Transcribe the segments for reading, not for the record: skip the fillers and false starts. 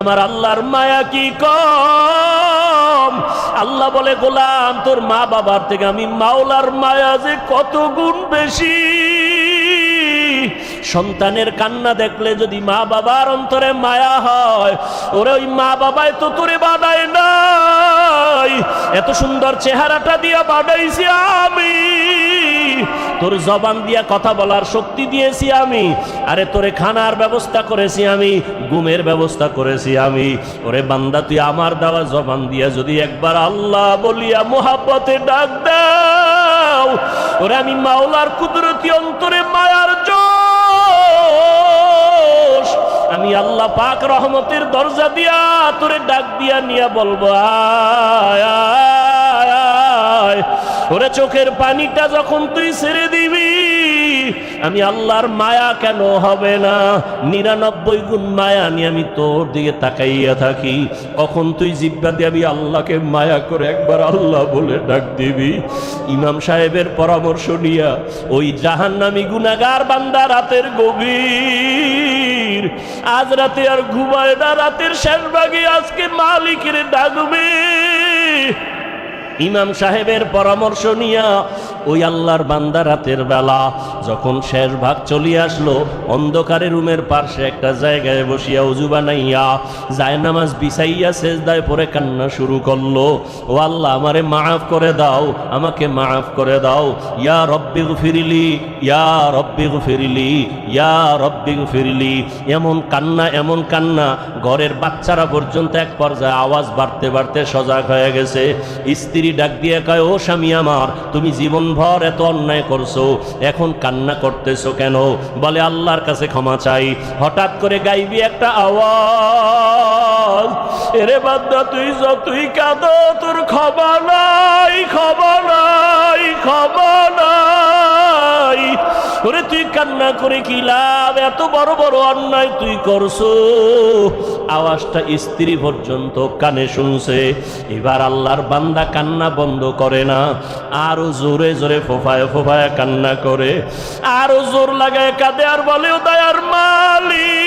আমার আল্লাহর মায়া কি কম। আল্লাহ বলে, গোলাম তোর মা বাবার থেকে আমি মাওলার মায়া যে কত গুণ বেশি। সন্তানের কান্না দেখলে যদি মা বাবার অন্তরে মায়া হয়, ওরে ওই মা বাবাই তো তোরে বানায় নাই, এত সুন্দর চেহারাটা দিয়া বানাইছি আমি, তোর জবান দিয়া কথা বলার শক্তি দিয়েছি আমি, আরে তোরে খানার ব্যবস্থা করেছি আমি, ঘুমের ব্যবস্থা করেছি আমি। ওরে বান্দা, তুই আমার দেওয়া জবান দিয়া যদি একবার আল্লাহ বলিয়া মোহাব্বতে ডাক দাও, ওরে আমি মাওলার কুদরতি অন্তরে মায়ার জোশ, আমি আল্লাহ পাক রহমতের দরজা দিয়া তোরে ডাক দিয়া নিয়া বলবো আয় আয় আয়। ওরে চোখের পানিটা যখন তুই ছেড়ে দিবি, আমি আল্লাহর মায়া কেন হবে না, 99 গুণ মায়া নিয়ে আমি তোর দিকে তাকাইয়া থাকি। কখন তুই জিব্বা দিয়ে আমি আল্লাহকে মায়া করে একবার আল্লাহ বলে ডাক দিবি। ইমাম সাহেবের পরামর্শ নিয়া ওই জাহান্নামী গুনাহগার বান্দা রাতের গভীর, আজ রাতে আর ঘুমায় না, রাতের শেষ ভাগে আজকে মালিকের ডাকবে। ইমাম সাহেবের পরামর্শ নিয়া ওই আল্লাহর বান্দা রাতের বেলা যখন শেষ ভাগ চলিয়ে আসলো, অন্ধকারে রুমের পাশে একটা জায়গায় বসিয়া উজু বানাইয়া জায়নামাজ বিছাইয়া সেজদায় পড়ে কান্না শুরু করলো, ও আল্লাহ আমারে মাফ করে দাও, আমাকে মাফ করে দাও, ইয়া রব্বি গফিরলি, ইয়া রব্বি গফিরলি, ইয়া রব্বি গফিরলি। এমন কান্না, এমন কান্না, ঘরের বাচ্চারা পর্যন্ত এক পর্যায়ে আওয়াজ বাড়তে বাড়তে সজাগ হয়ে গেছে। স্ত্রী ডাক দিয়ে কয়, ও স্বামী আমার, তুমি জীবনভর এত অন্যায় করছো, এখন কান্না করতেছো কেন? বলে আল্লাহর কাছে ক্ষমা চাই। হঠাৎ করে গাইবি একটা আওয়াজ, এরে বান্দা তুই যতই কাঁদো তোর ক্ষমা নাই, ক্ষমা নাই, ক্ষমা নাই। ওরে তুই কান্না করে কি লাভ, এত বড় বড় অন্যায় তুই করছো। আওয়াজটা স্ত্রী পর্যন্ত কানে শুনছে। এবার আল্লাহর বান্দা কান্না বন্ধ করে না, আরো জোরে জোরে ফোফায় ফোফায় কান্না করে, আরো জোর লাগায় কাঁদে আর বলে, ও দয়ার মালিক,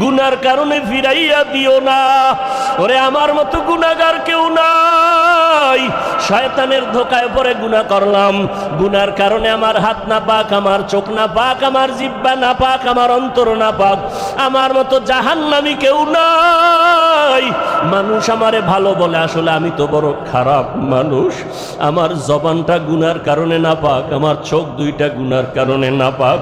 গুনার কারণে ফিরাইয়া দিও না, ওরে আমার মতো গুনাহগার কেউ নাই, শয়তানের ধোকায় পড়ে গুনাহ করলাম, গুনার কারণে আমার হাত না পাক, আমার চোখ না পাক, আমার জিহ্বা না পাক, আমার অন্তর না পাক, আমার মতো জাহান্নামী কেউ নাই। মানুষ আমারে ভালো বলে, আসলে আমি তো বড় খারাপ মানুষ, আমার জবানটা গুনার কারণে না পাক, আমার চোখ দুইটা গুনার কারণে না পাক।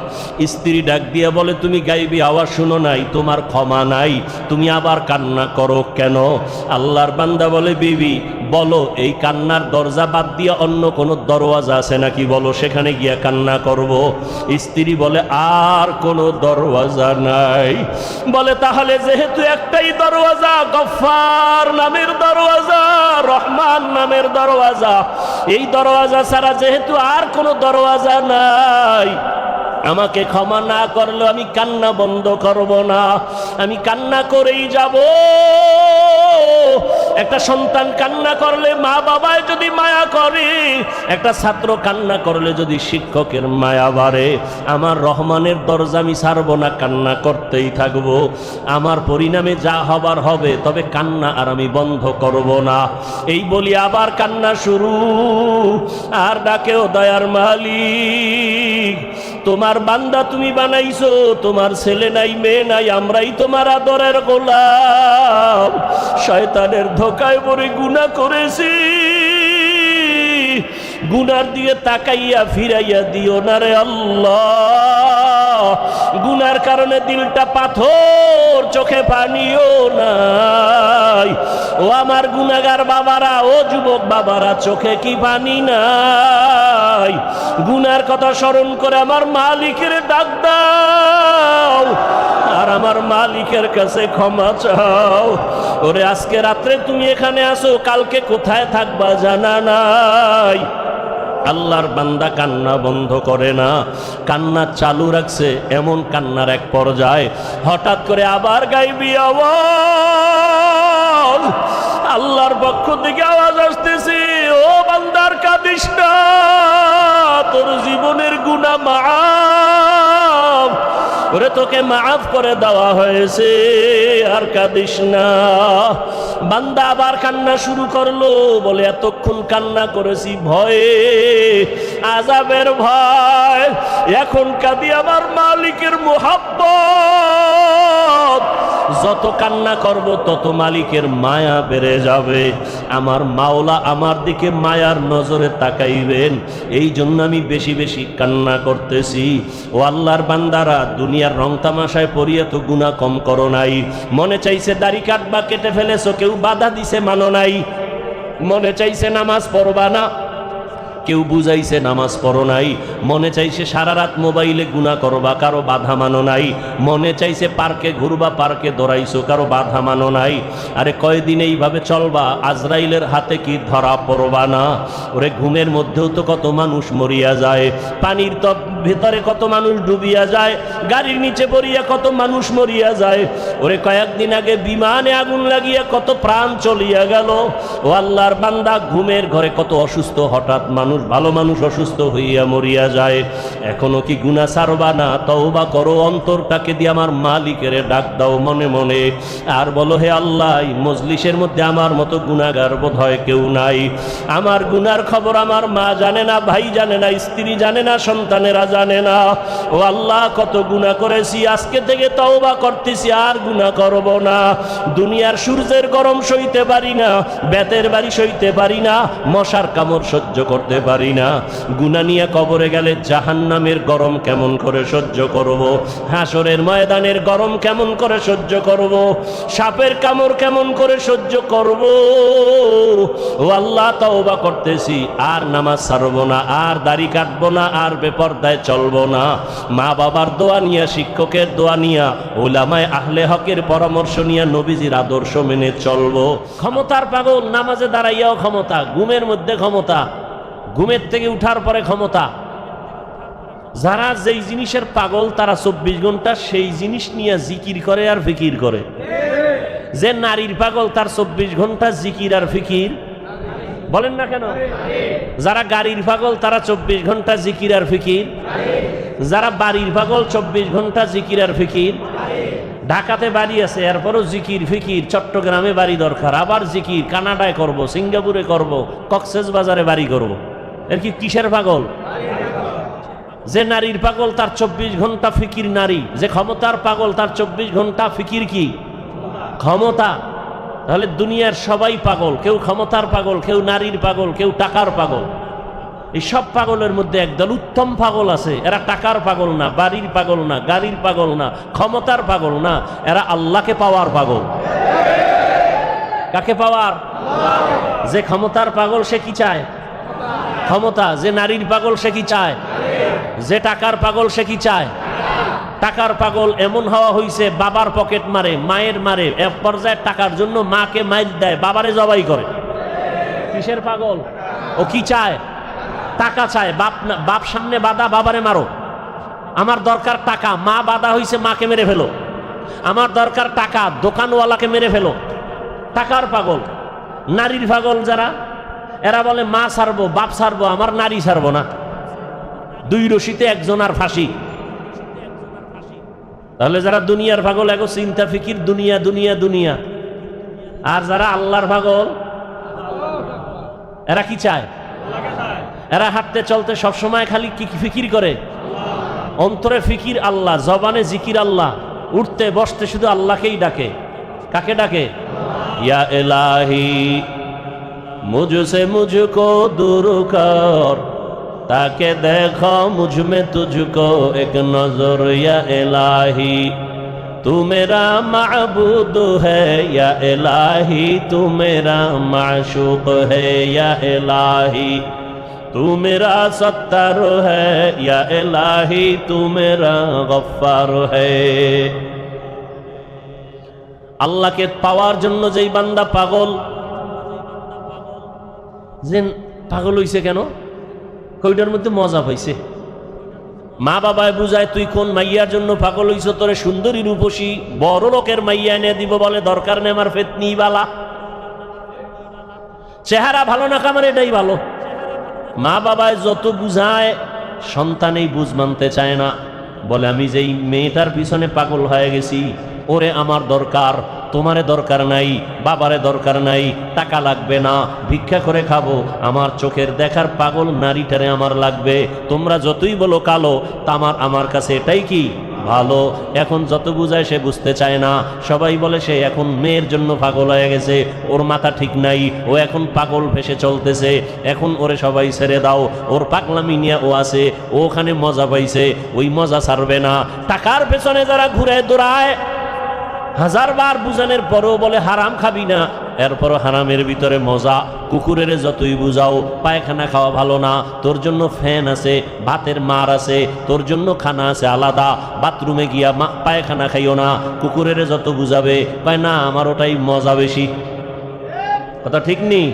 স্ত্রী ডাক দিয়া বলে, তুমি গাইবি আওয়াজ শুনো নাই, তোমার ক্ষমা নাই, তুমি আবার কান্না করো কেন? আল্লাহর বান্দা বলে, বিবি বলো, এই কান্নার দরজা বাদ দিয়ে অন্য কোনো দরওয়াজা আছে নাকি, বলো, সেখানে গিয়া কান্না করব। স্ত্রী বলে, আর কোনো দরওয়াজা নাই। বলে, তাহলে যেহেতু একটাই দরওয়াজা, গফফার নামের দরওয়াজা, রহমান নামের দরওয়াজা, এই দরওয়াজা ছাড়া যেহেতু আর কোনো দরওয়াজা নাই, আমাকে ক্ষমা না করলে আমি কান্না বন্ধ করব না, আমি কান্না করেই যাব। একটা সন্তান কান্না করলে মা বাবায় যদি মায়া করে, একটা ছাত্র কান্না করলে যদি শিক্ষকের মায়া বাড়ে, আমার রহমানের দরজা আমি ছাড়ব না, কান্না করতেই থাকব। আমার পরিণামে যা হবার হবে, তবে কান্না আর আমি বন্ধ করব না। এই বলি আবার কান্না শুরু, আর ডাকেও দয়ার মালিক, তোমার বান্দা তুমি বানাইছো, তোমার ছেলে নাই মেয়ে নাই, আমরাই তোমার আদরের গোলাম, শয়তানের ধোকায় পড়ে গুনাহ করেছি, গুনার দিকে তাকাইয়া ফিরাইয়া দিও না রে আল্লাহ। গুনার কারণে দিলটা পাথর, চোখে পানিও নাই। ও আমার গুনাহগার বাবারা, ও যুবক বাবারা, চোখে কি পানি নাই? গুনার কথা স্মরণ করে আমার মালিকের ডাক দাও, আর আমার মালিকের কাছে ক্ষমা চাও। ওরে আজকে রাত্রে তুমি এখানে আসো, কালকে কোথায় থাকবা জানা নাই। আল্লাহর বান্দা কান্না বন্ধ করে না, কান্না চালু রাখছে। এমন কান্নার এক পর্যায়ে হঠাৎ করে আবার গাইবি আওয়াজ, আল্লাহর পক্ষ থেকে আওয়াজ আসতেছে, ও বান্দার কাঁদিস না, তোর জীবনের গুনাহ মাফ, ওরে তোকে মাফ করে দেওয়া হয়েছে, আর কাঁদিস না। বান্দা আবার কান্না শুরু করলো, বলে এতক্ষণ কান্না করেছি ভয়ে, আযাবের ভয়, এখন কাঁদি আমার মালিকের মুহাব্বত। যত কান্না করব তত মালিকের মায়া বেড়ে যাবে, আমার মাওলা আমার দিকে মায়ার নজরে তাকাইবেন, এই জন্য আমি বেশি বেশি কান্না করতেছি। ও আল্লাহর বান্দারা, দুনিয়ার রং তামাশায় পড়িয়া তো গুনাহ কম করো নাই। মনে চাইছে দাড়ি কাটবা, কেটে ফেলেছো, কেউ বাধা দিছে মানো নাই। মনে চাইছে নামাজ পড়বা না, কেউ বুঝাইছে নামাজ পড়ো নাই। মনে চাইছে সারা রাত মোবাইলে গুনাহ করবা, কারো বাধা মানো নাই। মনে চাইছে পার্কে ঘুরবা, পার্কে দৌড়াইছো, কারো বাধা মানো নাই। আরে কয়দিন এইভাবে চলবা, আজরাইলের হাতে কি ধরা পড়বা না? ওরে ঘুমের মধ্যেও তো কত মানুষ মরিয়া যায়, পানির তো ভেতরে কত মানুষ ডুবিয়া যায়, গাড়ির নিচে পড়িয়া কত মানুষ মরিয়া যায়। ওরে কয়েকদিন আগে বিমানে আগুন লাগিয়া কত প্রাণ চলিয়া গেল। ও আল্লাহর বান্দা, ঘুমের ঘরে কত অসুস্থ হঠাৎ মানুষ, ভালো মানুষ অসুস্থ হইয়া মরিয়া যায়। এখনো কি গুনাহ ছাড়বা না? তওবা করো, অন্তরটাকে দিয়ে আমার মালিকের ডাক দাও মনে মনে, আর বলো, হে আল্লাহ, এই মজলিসের মধ্যে আমার মতো গুনাহগার বোধহয় কেউ নাই। আমার গুনার খবর আমার মা জানে না, ভাই জানে না, স্ত্রী জানে না, সন্তানেরা জানে না। ও আল্লাহ, কত গুনাহ করেছি, আজকে থেকে তওবা করতেছি, আর গুনাহ করব না। দুনিয়ার সূর্যের গরম সইতে পারি না, বেতের বাড়ি সইতে পারি না, মশার কামড় সহ্য করতে পারি না। গুনাহ নিয়ে কবরে গেলে জাহান্নামের গরম কেমন করে সহ্য করব, হাসরের ময়দানের গরম কেমন করে সহ্য করব, সাপের কামড় কেমন করে সহ্য করব। ও আল্লাহ, তওবা করতেছি, আর নামাজ ছাড়ব না, আর দাড়ি কাটবো না, আর বেপরদায় চলবো না। মা বাবার দোয়া নিয়া, শিক্ষকের দোয়া নিয়া, উলামায়ে আহলে হকের পরামর্শ নিয়া, নবীজির আদর্শ মেনে চলবো। ক্ষমতার পাগল, নামাজে দাঁড়াইয়াও ক্ষমতা, ঘুমের মধ্যে ক্ষমতা, ঘুমের থেকে উঠার পরে ক্ষমতা। যারা যেই জিনিসের পাগল, তারা 24 ঘন্টা সেই জিনিস নিয়ে জিকির করে আর ফিকির করে। যে নারীর পাগল, তার 24 ঘন্টা জিকির আর ফিকির। বলেন না কেন? যারা গাড়ির পাগল, তারা 24 ঘন্টা জিকির আর ফিকির। যারা বাড়ির পাগল, 24 ঘন্টা জিকির আর ফিকির। ঢাকাতে বাড়ি আছে, এরপরও জিকির ফিকির। চট্টগ্রামে বাড়ি দরকার, আবার জিকির। কানাডায় করব, সিঙ্গাপুরে করব, কক্সবাজারে বাড়ি করব। এর কি কিসের পাগল? যে নারীর পাগল, তার 24 ঘন্টা ফিকির নারী। যে ক্ষমতার পাগল, তার 24 ঘন্টা ফিকির কি? ক্ষমতা। তাহলে দুনিয়ার সবাই পাগল, কেউ ক্ষমতার পাগল, কেউ নারীর পাগল, কেউ টাকার পাগল। এই সব পাগলের মধ্যে একদল উত্তম পাগল আছে, এরা টাকার পাগল না, বাড়ির পাগল না, গাড়ির পাগল না, ক্ষমতার পাগল না, এরা আল্লাহকে পাওয়ার পাগল। কাকে পাওয়ার? যে ক্ষমতার পাগল, সে কি চায়? ক্ষমতা। যে নারীর পাগল, সে কি চায়? যে টাকার পাগল, সে কি চায়? টাকার পাগল এমন হওয়া হইছে, বাবার পকেট মারে, মায়ের মারে, এক পর্যায়ে টাকার জন্য মাকে মাইর দেয়, বাবারে জবাই করে। কিসের পাগল? ও কি চায়? টাকা চায়। বাপ সামনে বাধা, বাবারে মারো। আমার দরকার টাকা, মা বাধা হইছে, মাকে মেরে ফেলো। আমার দরকার টাকা, দোকানওয়ালাকে মেরে ফেলো। টাকার পাগল। নারীর পাগল যারা, এরা বলে মা ছাড়বো, বাপ ছাড়বো, আমার নারী ছাড়বো না। দুই রশিতে একজনার ফাঁসি। তাহলে যারা দুনিয়ার পাগল, এগো চিন্তা ফিকির দুনিয়া দুনিয়া দুনিয়া। আর যারা আল্লাহর পাগল, এরা কি চায়? এরা হাঁটতে চলতে সবসময় খালি কি ফিকির করে? অন্তরে ফিকির আল্লাহ, জবানে জিকির আল্লাহ, উঠতে বসতে শুধু আল্লাহকেই ডাকে। কাকে ডাকে? ইয়া ইলাহি মুঝসে মুঝকো दूर कर, ताके देखो मुझ में तुझको एक नजर, या इलाही तू मेरा माबूद है, या इलाही तू मेरा माशूक है, या इलाही तू मेरा सत्तार है, या इलाही तू मेरा गफ्फार है। আল্লাহকে পাওয়ার জন্য যেই বান্দা পাগল, যে পাগল হইছে কেন? কইটার মধ্যে মজা পাইছে। মা বাবায় বুঝায়, তুই কোন মাইয়ার জন্য পাগল হইছ? তোরে সুন্দরী রূপসী বড় লোকের মাইয়া এনে দিব, বলে দরকার নেই, আমার ফেতনি বালা, চেহারা ভালো না কামার এটাই ভালো। মা বাবায় যত বুঝায়, সন্তান এই বুঝ মানতে চায় না। বলে আমি যেই মেয়েটার পিছনে পাগল হয়ে গেছি, ওরে আমার দরকার, তোমারে দরকার নাই, বাবারে দরকার নাই, টাকা লাগবে না, ভিক্ষা করে খাবো, আমার চোখের দেখার পাগল নারীটারে আমার লাগবে। তোমরা যতই বলো কালো, তা আমার কাছে এটাই কি ভালো। এখন যত বুঝায় সে বুঝতে চায় না। সবাই বলে সে এখন মেয়ের জন্য পাগল হয়ে গেছে, ওর মাথা ঠিক নাই, ও এখন পাগল ভেসে চলতেছে, এখন ওরে সবাই ছেড়ে দাও, ওর পাগলামি নিয়ে ও আছে, ও ওখানে মজা পাইছে, ওই মজা ছাড়বে না। টাকার পেছনে যারা ঘুরে দৌড়ায়, হাজারবার বুঝানোর পরেও বলে হারাম খাবি না, এরপরও হারামের ভিতরে মজা। কুকুরের যতই বুঝাও পায়খানা খাওয়া ভালো না, তোর জন্য ফ্যান আছে, ভাতের মার আছে, তোর জন্য খানা আছে আলাদা, বাথরুমে গিয়া পায়খানা খাইও না। কুকুরের যত বুঝাবে পায় না, আমার ওটাই মজা বেশি। কথা ঠিক নেই?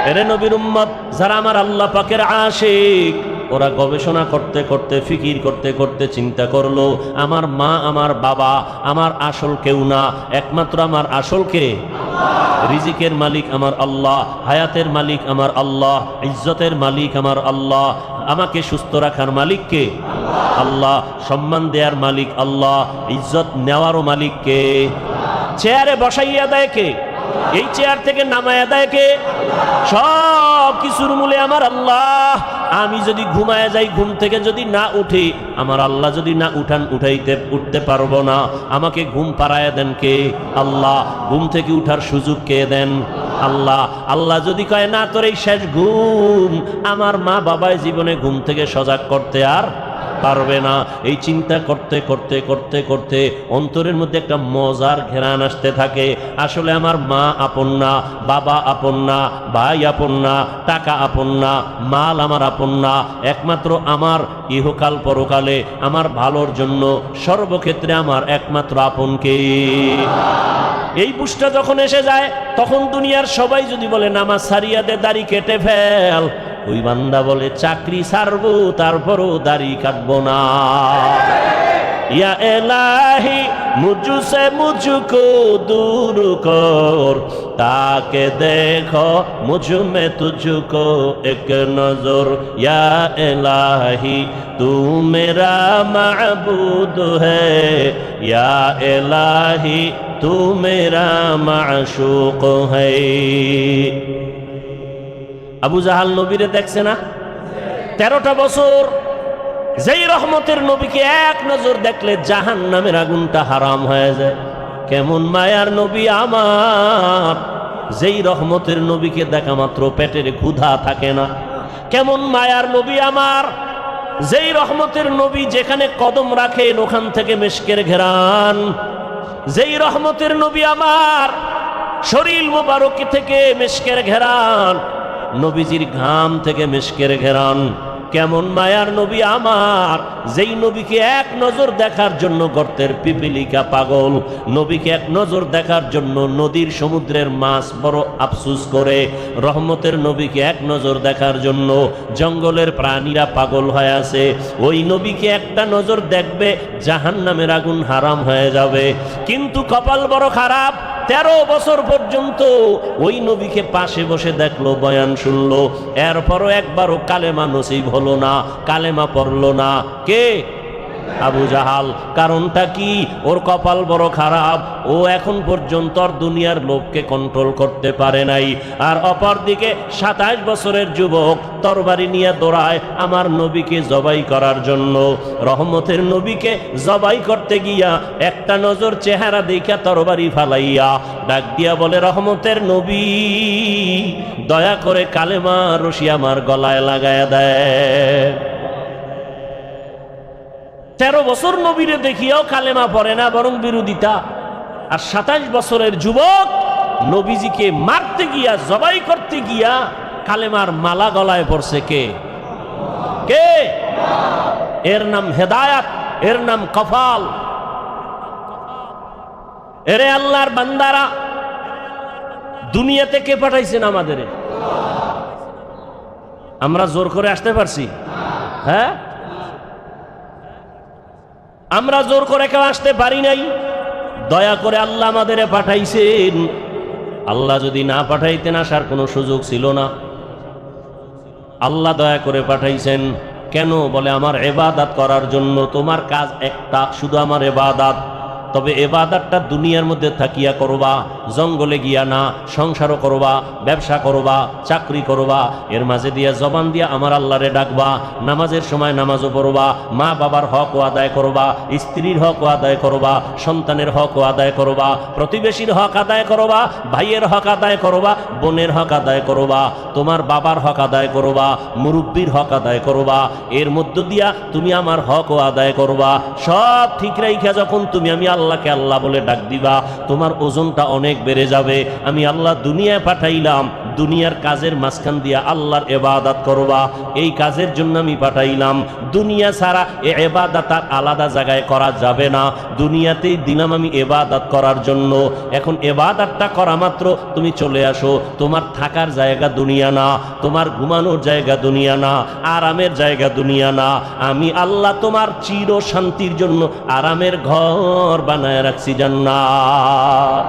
এরে নবীর উম্মত যারা আমার আল্লাহ পাকের আশিক, ওরা গবেষণা করতে করতে, ফিকির করতে করতে চিন্তা করলো, আমার মা আমার বাবা আমার আসল কেউ না, একমাত্র আমার আসল কে? রিজিকের মালিক আমার আল্লাহ, হায়াতের মালিক আমার আল্লাহ, ইজ্জতের মালিক আমার আল্লাহ, আমাকে সুস্থ রাখার মালিক কে? আল্লাহ। সম্মান দেওয়ার মালিক আল্লাহ, ইজ্জত নেওয়ারও মালিক কে? চেয়ারে বসাইয়া দেয় কে? এই চেয়ার থেকে নামায়া দেয় কে? সব কিছুর মূলে আমার আল্লাহ। আমি যদি ঘুমায় যাই, ঘুম থেকে যদি না উঠি, আমার আল্লাহ যদি না উঠতে পারবো না, আমাকে ঘুম পাড়ায় দেন কে? আল্লাহ। ঘুম থেকে উঠার সুযোগ কে দেন? আল্লাহ। আল্লাহ যদি কয় না তোর এই শেষ ঘুম, আমার মা বাবায় জীবনে ঘুম থেকে সজাগ করতে আর পারবে না। এই চিন্তা করতে করতে করতে করতে অন্তরের মধ্যে একটা মজার ঘেরান আসতে থাকে। আসলে আমার মা আপন না, বাবা আপন না, ভাই আপন না, টাকা আপন না, মাল আমার আপন না, একমাত্র আমার ইহকাল পরকালে আমার ভালোর জন্য সর্বক্ষেত্রে আমার একমাত্র আপনকে। এই বুঝটা যখন এসে যায়, তখন দুনিয়ার সবাই যদি বলে নামাজ ছাড়িয়া দে, দাড়ি কেটে ফেল, ওই বান্দা বলে চাকরি ছাড়বো তারপরও দাড়ি কাটবো না। ইয়া এলাহি মুঝসে মুঝকো দূর কর, তাকে দেখো মুঝ মে তুঝকো এক নজর। ইয়া এলাহি তু মেরা মাবুদ হ্যায়, ইয়া এলাহি তু মেরা মাশুক হ্যায়। আবু জাহাল নবীরে দেখছে না? 13টা বছর যেই রহমতের নবীকে এক নজর দেখলে জাহান্নামের আগুনটা হারাম হয়ে যায়। কেমন মায়ার নবী আমার, যেই রহমতের নবীকে দেখা মাত্র পেটের ক্ষুধা থাকে না। কেমন মায়ার নবী আমার, যেই রহমতের নবী যেখানে কদম রাখেন ওখান থেকে মেশকের ঘেরান। যেই রহমতের নবী আমার, শরীর মোবারক থেকে মেশকের ঘেরান, নবীজির ঘাম থেকে মেশকের ঘেরান। কেমন মায়ার নবী আমার, যেই নবীকে এক নজর দেখার জন্য গর্তের পিপিলিকা পাগল, নবীকে এক নজর দেখার জন্য নদীর সমুদ্রের মাছ বড় আফসুস করে, রহমতের নবীকে এক নজর দেখার জন্য জঙ্গলের প্রাণীরা পাগল হয়ে আছে। ওই নবীকে একটা নজর দেখবে, জাহান্নামের আগুন হারাম হয়ে যাবে। কিন্তু কপাল বড় খারাপ, 13 বছর পর্যন্ত ওই নবীকে পাশে বসে দেখলো, বয়ান শুনলো, এরপরও একবারও কালেমা নসিব হলো না, কালেমা পড়লো না। কে? আবু জাহাল। কারণটা কি? ওর কপাল বড় খারাপ, ও এখন পর্যন্ত দুনিয়ার লোককে কন্ট্রোল করতে পারে নাই। আর অপরদিকে 27 বছরের যুবক তরবারি নিয়ে দৌড়ায় আমার নবীকে জবাই করার জন্য। রহমতের নবীকে জবাই করতে গিয়া একটা নজর চেহারা দেখা তরবারি ফালাইয়া ডাক দিয়া বলে, রহমতের নবী দয়া করে কালেমা রশি আমার গলায় লাগায়া দেয়। 13 বছর নবীরে দেখিয়াও কালেমা পড়ে না, বরং বিরোধিতা। আর 27 বছরের যুবক নবীজিকে মারতে গিয়া, জবাই করতে গিয়া কালেমার মালা গলায় পড়ছে। কে? কে? এর নাম হেদায়াত, এর নাম কফাল। এরে আল্লাহর বান্দারা, দুনিয়াতে কে পাঠাইছেন আমাদের? আমরা জোর করে আসতে পারছি? হ্যাঁ, আমরা জোর করে কেউ আসতে পারি নাই। দয়া করে আল্লাহ আমাদের পাঠাইছেন। আল্লাহ যদি না পাঠাইতেন আসার কোনো সুযোগ ছিল না। আল্লাহ দয়া করে পাঠাইছেন। কেন? বলে আমার ইবাদত করার জন্য। তোমার কাজ একটা, শুধু আমার ইবাদত। তবে এবাদতটা দুনিয়ার মধ্যে থাকিয়া করবা, জঙ্গলে গিয়া না। সংসারও করবা, ব্যবসা করবা, চাকরি করবা, এর মাঝে দিয়া জবান দিয়া আমার আল্লাহরে ডাকবা। নামাজের সময় নামাজও পড়বা, মা বাবার হকও আদায় করবা, স্ত্রীর হকও আদায় করবা, সন্তানের হকও আদায় করবা, প্রতিবেশীর হক আদায় করবা, ভাইয়ের হক আদায় করবা, বোনের হক আদায় করবা, তোমার বাবার হক আদায় করবা, মুরব্বীর হক আদায় করবা। এর মধ্য দিয়া তুমি আমার হকও আদায় করবা। সব ঠিক রাইখা যখন তুমি আমি আল্লাহকে আল্লাহ বলে ডাক দিবা, তোমার ওজনটা অনেক বেড়ে যাবে। আমি আল্লাহ দুনিয়ায় পাঠাইলাম, দুনিয়ার কাজের মাঝখান দিয়া আল্লাহর ইবাদত করবা, এই কাজের জন্য আমি পাঠাইলাম। দুনিয়া ছাড়া এ ইবাদত আর আলাদা জায়গায় করা যাবে না। দুনিয়াতেই দিলাম আমি ইবাদত করার জন্য। এখন ইবাদতটা করা মাত্র তুমি চলে আসো। তোমার থাকার জায়গা দুনিয়া না, তোমার ঘুমানোর জায়গা দুনিয়া না, আরামের জায়গা দুনিয়া না। আমি আল্লাহ তোমার চির শান্তির জন্য আরামের ঘর বানায় রাখছি জান্নাত।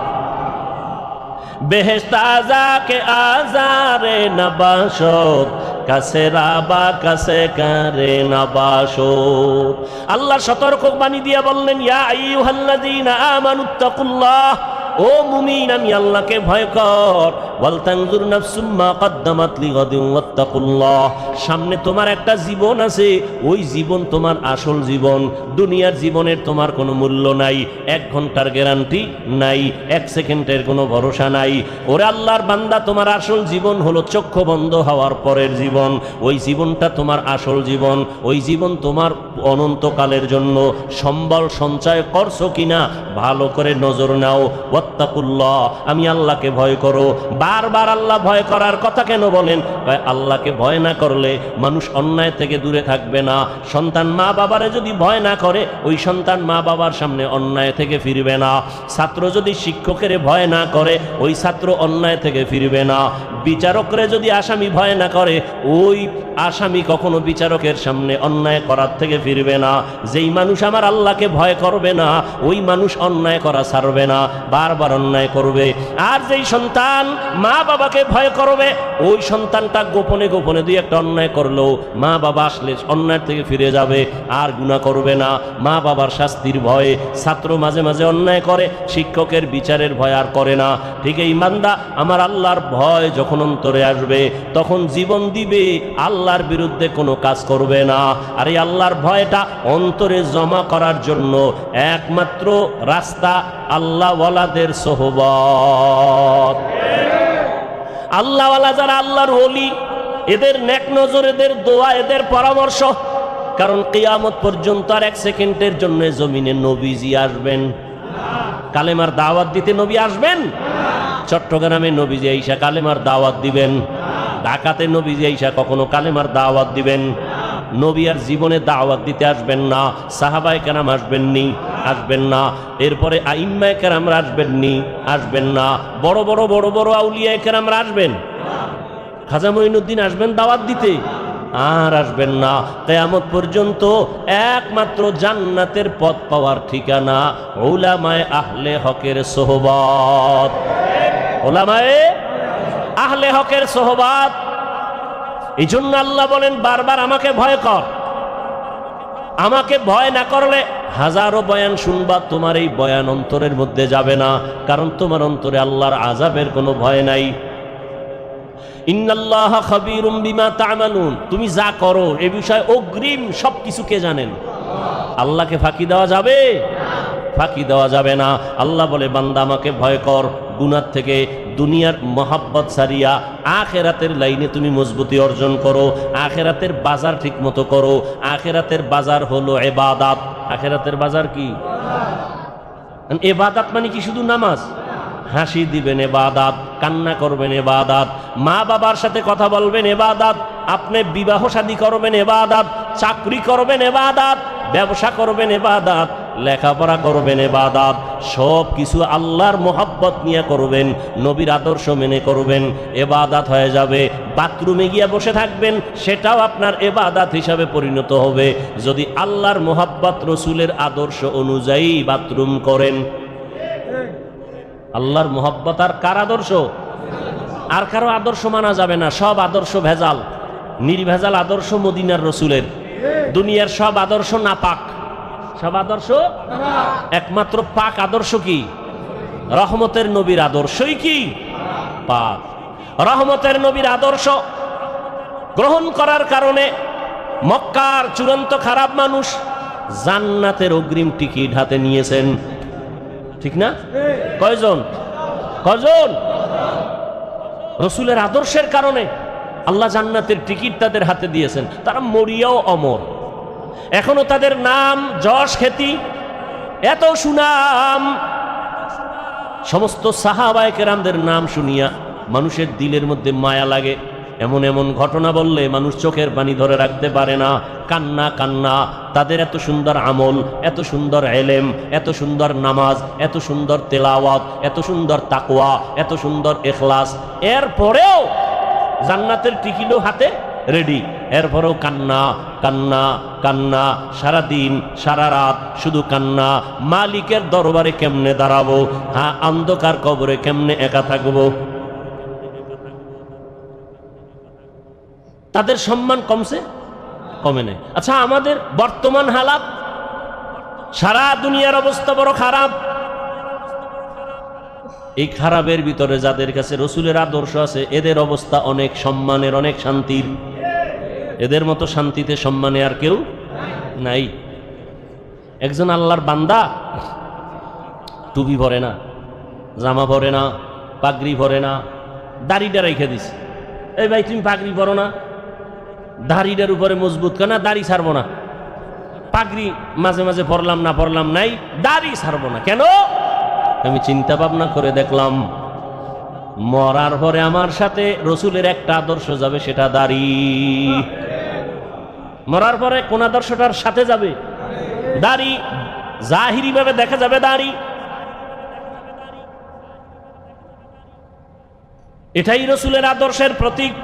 বেহেশত আযাকে আযারে নবাশত, কাছে রাবা কাছে করে নবাশত। আল্লাহ সতর্কবাণী দিয়া বললেন, ইয়া আইয়ুহাল্লাযীনা আমানুত্তাকুল্লাহ, ও মুমিন আমি আল্লাহকে ভয় কর। ওয়াল তানজুর নাফসুম মা কদ্দামাত লিগাদিন ওয়াত্তাকুল্লাহ। সামনে তোমার একটা জীবন আছে, ওই জীবন তোমার আসল জীবন। দুনিয়ার জীবনের তোমার কোনো মূল্য নাই, 1 ঘন্টার গ্যারান্টি নাই, 1 সেকেন্ডের কোনো ভরসা নাই। ওরে আল্লাহর বান্দা, তোমার আসল জীবন হলো চক্ষু বন্ধ হওয়ার পরের জীবন। ওই জীবনটা তোমার আসল জীবন, ওই জীবন তোমার অনন্তকালের জন্য। সম্বল সঞ্চয় করছো কিনা ভালো করে নজর নাও। ওয়াত্তাকুল্লাহ, আমি আল্লাহকে ভয় করো। বারবার আল্লাহ ভয় করার কথা কেন বলেন? আল্লাহকে ভয় না করলে মানুষ অন্যায় থেকে দূরে থাকবে না। সন্তান মা বাবারে যদি ভয় না করে, ওই সন্তান মা বাবার সামনে অন্যায় থেকে ফিরবে না। ছাত্র যদি শিক্ষকের ভয় না করে, ওই ছাত্র অন্যায় থেকে ফিরবে না। বিচারকরে যদি আসামি ভয় না করে, ওই আসামি কখনো বিচারকের সামনে অন্যায় করার থেকে ফিরবে না। যেই মানুষ আমার আল্লাহকে ভয় করবে না, ওই মানুষ অন্যায় করা ছাড়বে না, বারবার অন্যায় করবে। আর যেই সন্তান মা বাবাকে ভয় করবে, ওই সন্তানটা গোপনে গোপনে দুই একটা অন্যায় করলেও মা বাবা আসলে অন্যায় থেকে ফিরে যাবে, আর গুনাহ করবে না। মা বাবার শাস্তির ভয়ে ছাত্র মাঝে মাঝে অন্যায় করে, শিক্ষকের বিচারের ভয় আর করে না। ঠিক এই বান্দা, আমার আল্লাহর ভয় যখন অন্তরে আসবে, তখন জীবন দিবে, আল্লাহর বিরুদ্ধে কোনো কাজ করবে না। আর এই আল্লাহর ভয়টা অন্তরে জমা করার জন্য একমাত্র রাস্তা আল্লাহওয়ালাদের সোহবত। আল্লাহওয়ালা যারা, আল্লাহর ওলি, এদের নেক নজর, এদের দোয়া, এদের পরামর্শ। কারণ কিয়ামত পর্যন্ত আর 1 সেকেন্ডের জন্য জমিনে নবীজি আসবেন? কালেমার দাওয়াত দিতে নবী আসবেন? চট্টগ্রামে নবীজি আইসা কালেমার দাওয়াত দিবেন? ঢাকাতে নবীজি আইসা কখনো কালেমার দাওয়াত দিবেন? নবী আর জীবনে দাওয়াত দিতে আসবেন না। সাহাবায়ে কেরাম আসবেননি? আসবেন না। এরপরে আইম্মায়ে কেরামরা আসবেননি? আসবেন না। বড় বড় বড় বড় আউলিয়ায়ে কেরামরা আসবেন? খাজা মঈনুদ্দিন আসবেন দাওয়াত দিতে? আর আসবেন না। কিয়ামত পর্যন্ত একমাত্র জান্নাতের পথ পাওয়ার ঠিকানা উলামায়ে আহলে হকের সোহবত। উলামায়ে আহলে হকের সোহবত। এই জন্য আল্লাহ বলেন বারবার, আমাকে ভয় কর। আমাকে ভয় না করলে হাজারো বয়ান শুনবা, তোমার এই বয়ান অন্তরের মধ্যে যাবে না। কারণ তোমার অন্তরে আল্লাহর আযাবের কোনো ভয় নাই। ইন্নাল্লাহা খাবীরুম বিমা তা'মালুন, তুমি যা করো এ বিষয়ে অগ্রিম সবকিছু কে জানেন? আল্লাহকে ফাঁকি দেওয়া যাবে? ফাঁকি দেওয়া যাবে না। আল্লাহ বলে, বান্দা আমাকে ভয় কর। গুনাহ থেকে দুনিয়ার মহাব্বত সারিয়া আখেরাতের লাইনে তুমি মজবুতি অর্জন করো। আখেরাতের বাজার ঠিক মতো করো। আখেরাতের বাজার হলো ইবাদত। আখেরাতের বাজার কি? ইবাদত মানে কি শুধু নামাজ? হাসি দিবেন ইবাদত, কান্না করবেন ইবাদত, মা বাবার সাথে কথা বলবেন ইবাদত, আপনি বিবাহ শাদী করবেন ইবাদত, চাকরি করবেন ইবাদত, ব্যবসা করবেন ইবাদত, লেখাপড়া করবেন ইবাদত। সব কিছু আল্লাহর মোহাব্বত নিয়ে করবেন, নবীর আদর্শ মেনে করবেন, ইবাদত হয়ে যাবে। বাথরুমে গিয়ে বসে থাকবেন, সেটাও আপনার ইবাদত হিসাবে পরিণত হবে, যদি আল্লাহর মোহাব্বত, রসুলের আদর্শ অনুযায়ী বাথরুম করেন। আল্লাহর মোহাব্বত আর কার আদর্শ? আর কারো আদর্শ মানা যাবে না। সব আদর্শ ভেজাল, নির্ভেজাল আদর্শ মদিনার রসুলের। দুনিয়ার সব আদর্শ না পাক, সব আদর্শ একমাত্র পাক আদর্শ কি? রহমতের নবীর আদর্শই কি পাক। রহমতের নবীর আদর্শ গ্রহণ করার কারণে মক্কার চূড়ান্ত খারাপ মানুষ জান্নাতের অগ্রিম টিকিট হাতে নিয়েছেন, ঠিক না? কয়জন? কয়জন? রসুলের আদর্শের কারণে আল্লাহ জান্নাতের টিকিট তাদের হাতে দিয়েছেন। তারা মরিয়াও অমর, এখনো তাদের নাম যশ খ্যাতি এত সুনাম। সমস্ত সাহাবায়ে কেরামদের নাম শুনিয়া মানুষের দিলের মধ্যে মায়া লাগে। এমন এমন ঘটনা বললে মানুষ চোখের পানি ধরে রাখতে পারে না, কান্না কান্না। তাদের এত সুন্দর আমল, এত সুন্দর এলেম, এত সুন্দর নামাজ, এত সুন্দর তেলাওয়াত, এত সুন্দর তাকওয়া, এত সুন্দর ইখলাস, এরপরেও জান্নাতের টিকিটও হাতে রেডি, এরপরেও কান্না কান্না কান্না, সারাদিন সারা রাত শুধু কান্না। মালিকের দরবারে কেমনে দাঁড়াবো, হ্যাঁ অন্ধকার কবরে কেমনে একা থাকবো। তাদের সম্মান কমছে? কমে নেই। আচ্ছা, আমাদের বর্তমান হালাত, সারা দুনিয়ার অবস্থা বড় খারাপ। এই খারাপের ভিতরে যাদের কাছে রসুলের আদর্শ আছে এদের অবস্থা অনেক সম্মানের, অনেক শান্তির। এদের মতো শান্তিতে সম্মানে আর কেউ নাই। একজন আল্লাহর বান্দা টুপি পরে না, জামা পরে না, পাগড়ি পরে না, দাড়িটা রেখে দিছে। এই ভাই তুমি পাগড়ি পরো না, দাড়িটার উপরে মজবুত কেনা, দাড়ি ছাড়বো না। পাগড়ি মাঝে মাঝে পরলাম না, পরলাম নাই, দাড়ি ছাড়বো না কেন? আমি চিন্তা ভাবনা করে দেখলাম মরার পরে আমার সাথে রসুলের একটা আদর্শ যাবে, সেটা দাড়ি। মরার পরে কোন আদর্শটার সাথে যাবে? দাড়ি। জাহিরি ভাবে দেখা যাবে দাড়ি। এটাই রসুলের আদর্শের প্রতীক।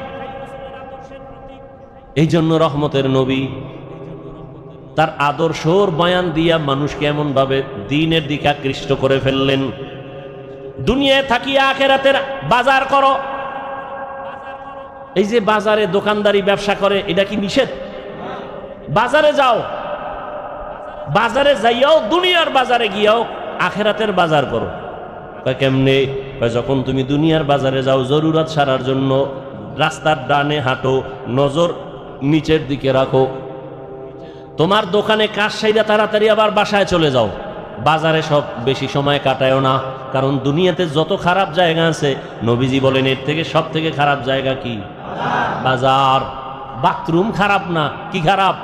এই জন্য রহমতের নবী তার আদর্শর বয়ান দিয়া মানুষকে এমন ভাবে দ্বীনের দিকে আকৃষ্ট করে ফেললেন। দুনিয়ায় থাকিয়া আখিরাতের বাজার করো। এই যে বাজারে দোকানদারি ব্যবসা করে, এটা কি নিষেধ? বাজারে যাও, বাজারে যাইয়াও দুনিয়ার বাজারে গিয়াও আখিরাতের বাজার করো। কেমনে? যখন তুমি দুনিয়ার বাজারে যাও জরুরত সারার জন্য, রাস্তার ডানে হাঁটো, নজর নিচের দিকে রাখো। তোমার দোকানে কাজ সাইরা তাড়াতাড়ি আবার বাসায় চলে যাও। বাজারে সব বেশি সময় কাটায়ও না, কারণ দুনিয়াতে যত খারাপ জায়গা আছে নবীজি বলেন এর থেকে সব থেকে খারাপ জায়গা কি? বাজার। বাথরুম খারাপ না, কি খারাপ?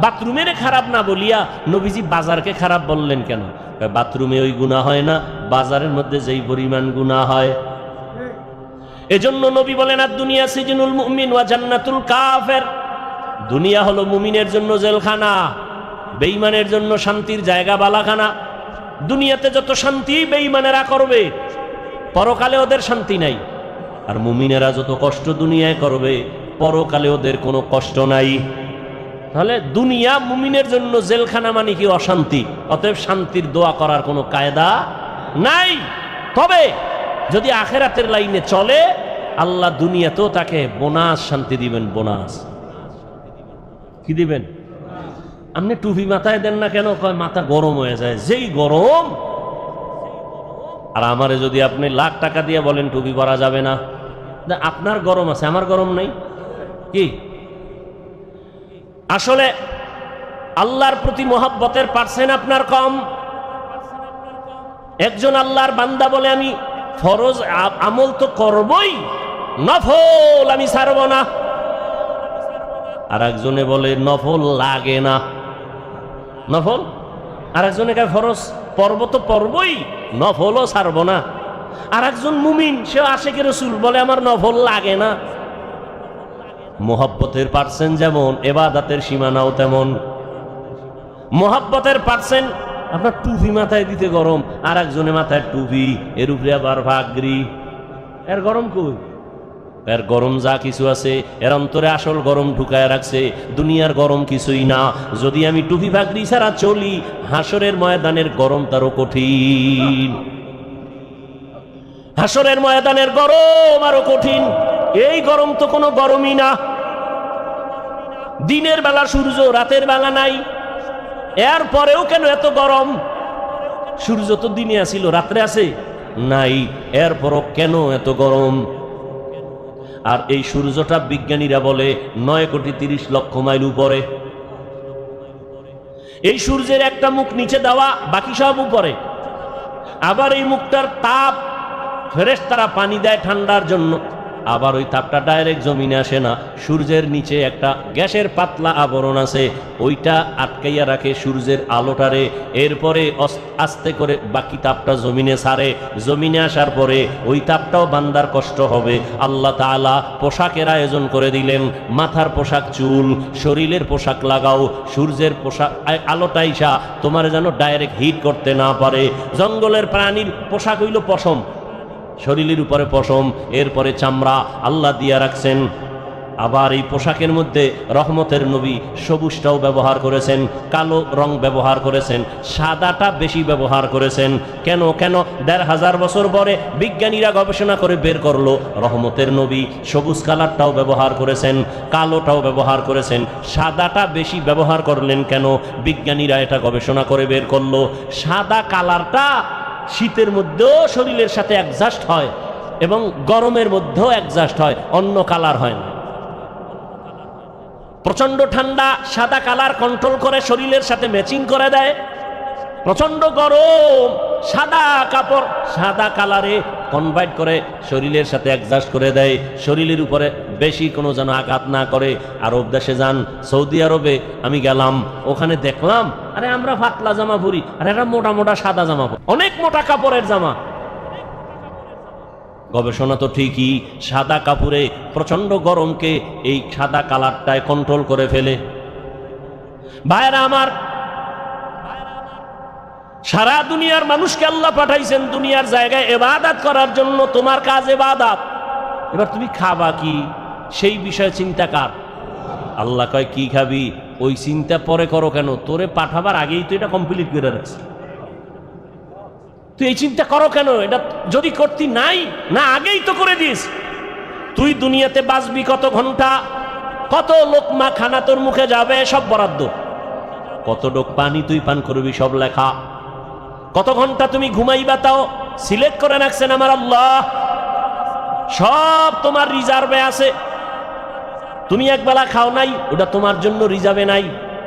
বাথরুমের খারাপ না বলিয়া নবীজি বাজারকে খারাপ বললেন কেন? বাথরুমে ওই গুনাহ হয় না, বাজারের মধ্যে যেই পরিমাণ গুনাহ হয়। এজন্য নবী বলেন আর দুনিয়া সিজনুল মুমিন ওয়া জান্নাতুল কাফের। দুনিয়া হলো মুমিনের জন্য জেলখানা, বেঈমানের জন্য শান্তির জায়গা, বালাখানা। দুনিয়াতে যত শান্তি বেঈমানেরা করবে, পরকালে ওদের শান্তি নাই। আর মুমিনেরা যত কষ্ট দুনিয়ায় করবে, পরকালে ওদের কোনো কষ্ট নাই। তাহলে দুনিয়া মুমিনের জন্য জেলখানা মানে কি? অশান্তি। অতএব শান্তির দোয়া করার কোনো কায়দা নাই। তবে যদি আখিরাতের লাইনে চলে, আল্লাহ দুনিয়াতেও তাকে বোনাস শান্তি দিবেন। বোনাস কি দিবেন? আপনি টুপি মাথায় দেন না কেন? কয় মাথা গরম হয়ে যায়। যেই গরম। আর আমারে যদি আপনি লাখ টাকা দিয়ে বলেন টুপি পরা যাবে না, আপনার গরম আছে, আমার গরম নাই কি? আসলে আল্লাহর প্রতি মহব্বতের পার্সেন্ট আপনার কম। একজন আল্লাহর বান্দা বলে আমি ফরজ আমল তো করবই, নফল আমি ছাড়ব না। আর একজনে বলে নফল লাগে না, নফল। আর একজনে কয় ফরজ পর্ব তো পর্বই, নফলও ছাড়ব না। আর একজন মুমিন, সে আশিকে রাসূল, বলে আমার নফল লাগে না। মোহাব্বতের পার্সেন্ট যেমন, ইবাদতের সীমানাও তেমন। মোহাব্বতের পার্সেন্ট আপনার টুপি মাথায় দিতে গরম, আর একজনের মাথায় টুপি, এর উপরে আবার পাগড়ি। এর গরম কই? এর গরম যা কিছু আছে এর অন্তরে আসল গরম ঢুকায় রাখছে। দুনিয়ার গরম কিছুই না। যদি আমি টুপি পাগড়ি ছাড়া চলি, হাসরের ময়দানের গরম তারও কঠিন। হাসরের ময়দানের গরম আরো কঠিন। এই গরম তো কোনো গরমই না। দিনের বেলা সূর্য, রাতের বেলা নাই, এরপরেও কেন এত গরম? সূর্য তো দিনে আসিল, রাত্রে আছে নাই, এরপরও কেন এত গরম? আর এই সূর্যটা বিজ্ঞানীরা বলে 9,30,00,000 মাইল উপরে। এই সূর্যের একটা মুখ নিচে দেওয়া, বাকি সব উপরে। আবার এই মুখটার তাপ ফেরেশতারা পানি দেয় ঠান্ডার জন্য, আবার ওই তাপটা ডাইরেক্ট জমিনে আসে না, সূর্যের নিচে একটা গ্যাসের পাতলা আবরণ আছে, ওইটা আটকাইয়া রাখে সূর্যের আলোটারে। এরপরে আস্তে করে বাকি তাপটা জমিনে ছাড়ে, জমিনে আসার পরে ওই তাপটাও বান্দার কষ্ট হবে। আল্লাহ তাআলা পোশাকের আয়োজন করে দিলেন, মাথার পোশাক, চুল, শরীরের পোশাক লাগাও, সূর্যের পোশাক আলোটা আইসা তোমার যেন ডাইরেক্ট হিট করতে না পারে। জঙ্গলের প্রাণীর পোশাক হইল পশম, শরীরের উপরে পশম, এরপরে চামড়া আল্লাহ দিয়া রাখছেন। আবার এই পোশাকের মধ্যে রহমতের নবী সবুজটাও ব্যবহার করেছেন, কালো রং ব্যবহার করেছেন, সাদাটা বেশি ব্যবহার করেছেন। কেন? 1,500 বছর পরে বিজ্ঞানীরা গবেষণা করে বের করলো রহমতের নবী সবুজ কালারটাও ব্যবহার করেছেন, কালোটাও ব্যবহার করেছেন, সাদাটা বেশি ব্যবহার করলেন কেন? বিজ্ঞানীরা এটা গবেষণা করে বের করলো সাদা কালারটা শীতের মধ্যেও শরীরের সাথে অ্যাডজাস্ট হয় এবং গরমের মধ্যেও অ্যাডজাস্ট হয়, অন্য কালার হয় না। প্রচন্ড ঠান্ডা সাদা কালার কন্ট্রোল করে শরীরের সাথে ম্যাচিং করে দেয়, প্রচন্ড গরম সাদা কাপড় সাদা কালারে কনভার্ট করে শরীরের সাথে অ্যাডজাস্ট করে দেয়, শরীরের উপরে বেশি কোনো যেন আঘাত না করে। আরব দেশে যান, সৌদি আরবে আমি গেলাম, ওখানে দেখলাম আরে আমরা পাতলা জামা পরি, আর এরা মোটা মোটা সাদা জামা পরি, অনেক মোটা কাপড়ের জামা। গবেষণা তো ঠিকই, সাদা কাপড়ে প্রচন্ড গরমকে এই সাদা কালারটায় কন্ট্রোল করে ফেলে। ভাইরা আমার, সারা দুনিয়ার মানুষকে আল্লাহ পাঠাইছেন দুনিয়ার জায়গায় ইবাদত করার জন্য। তোমার কাজ ইবাদত, এবার তুমি খাবা কি সেই বিষয়ে চিন্তা কার? আল্লাহ কয় কি খাবি ওই চিন্তা পরে করো কেন? তোরে পাঠাবার আগেই তো এটা কমপ্লিট করে রাখছে, তুই এই চিন্তা করো কেন? এটা যদি করতি নাই না আগেই তো করে দিস। তুই দুনিয়াতে বাঁচবি কত ঘন্টা, কত লোকমা খানা তোর মুখে যাবে সব বরাদ্দ, কত ডোক পানি তুই পান করবি সব লেখা, কত ঘন্টা তুমি ঘুমাইবা তাও সিলেক্ট করে রাখছেন আমার আল্লাহ, সব তোমার রিজার্ভে আছে। তুমি একবেলা খাও নাই, ওটা তোমার জন্য রিজার্ভে নাই,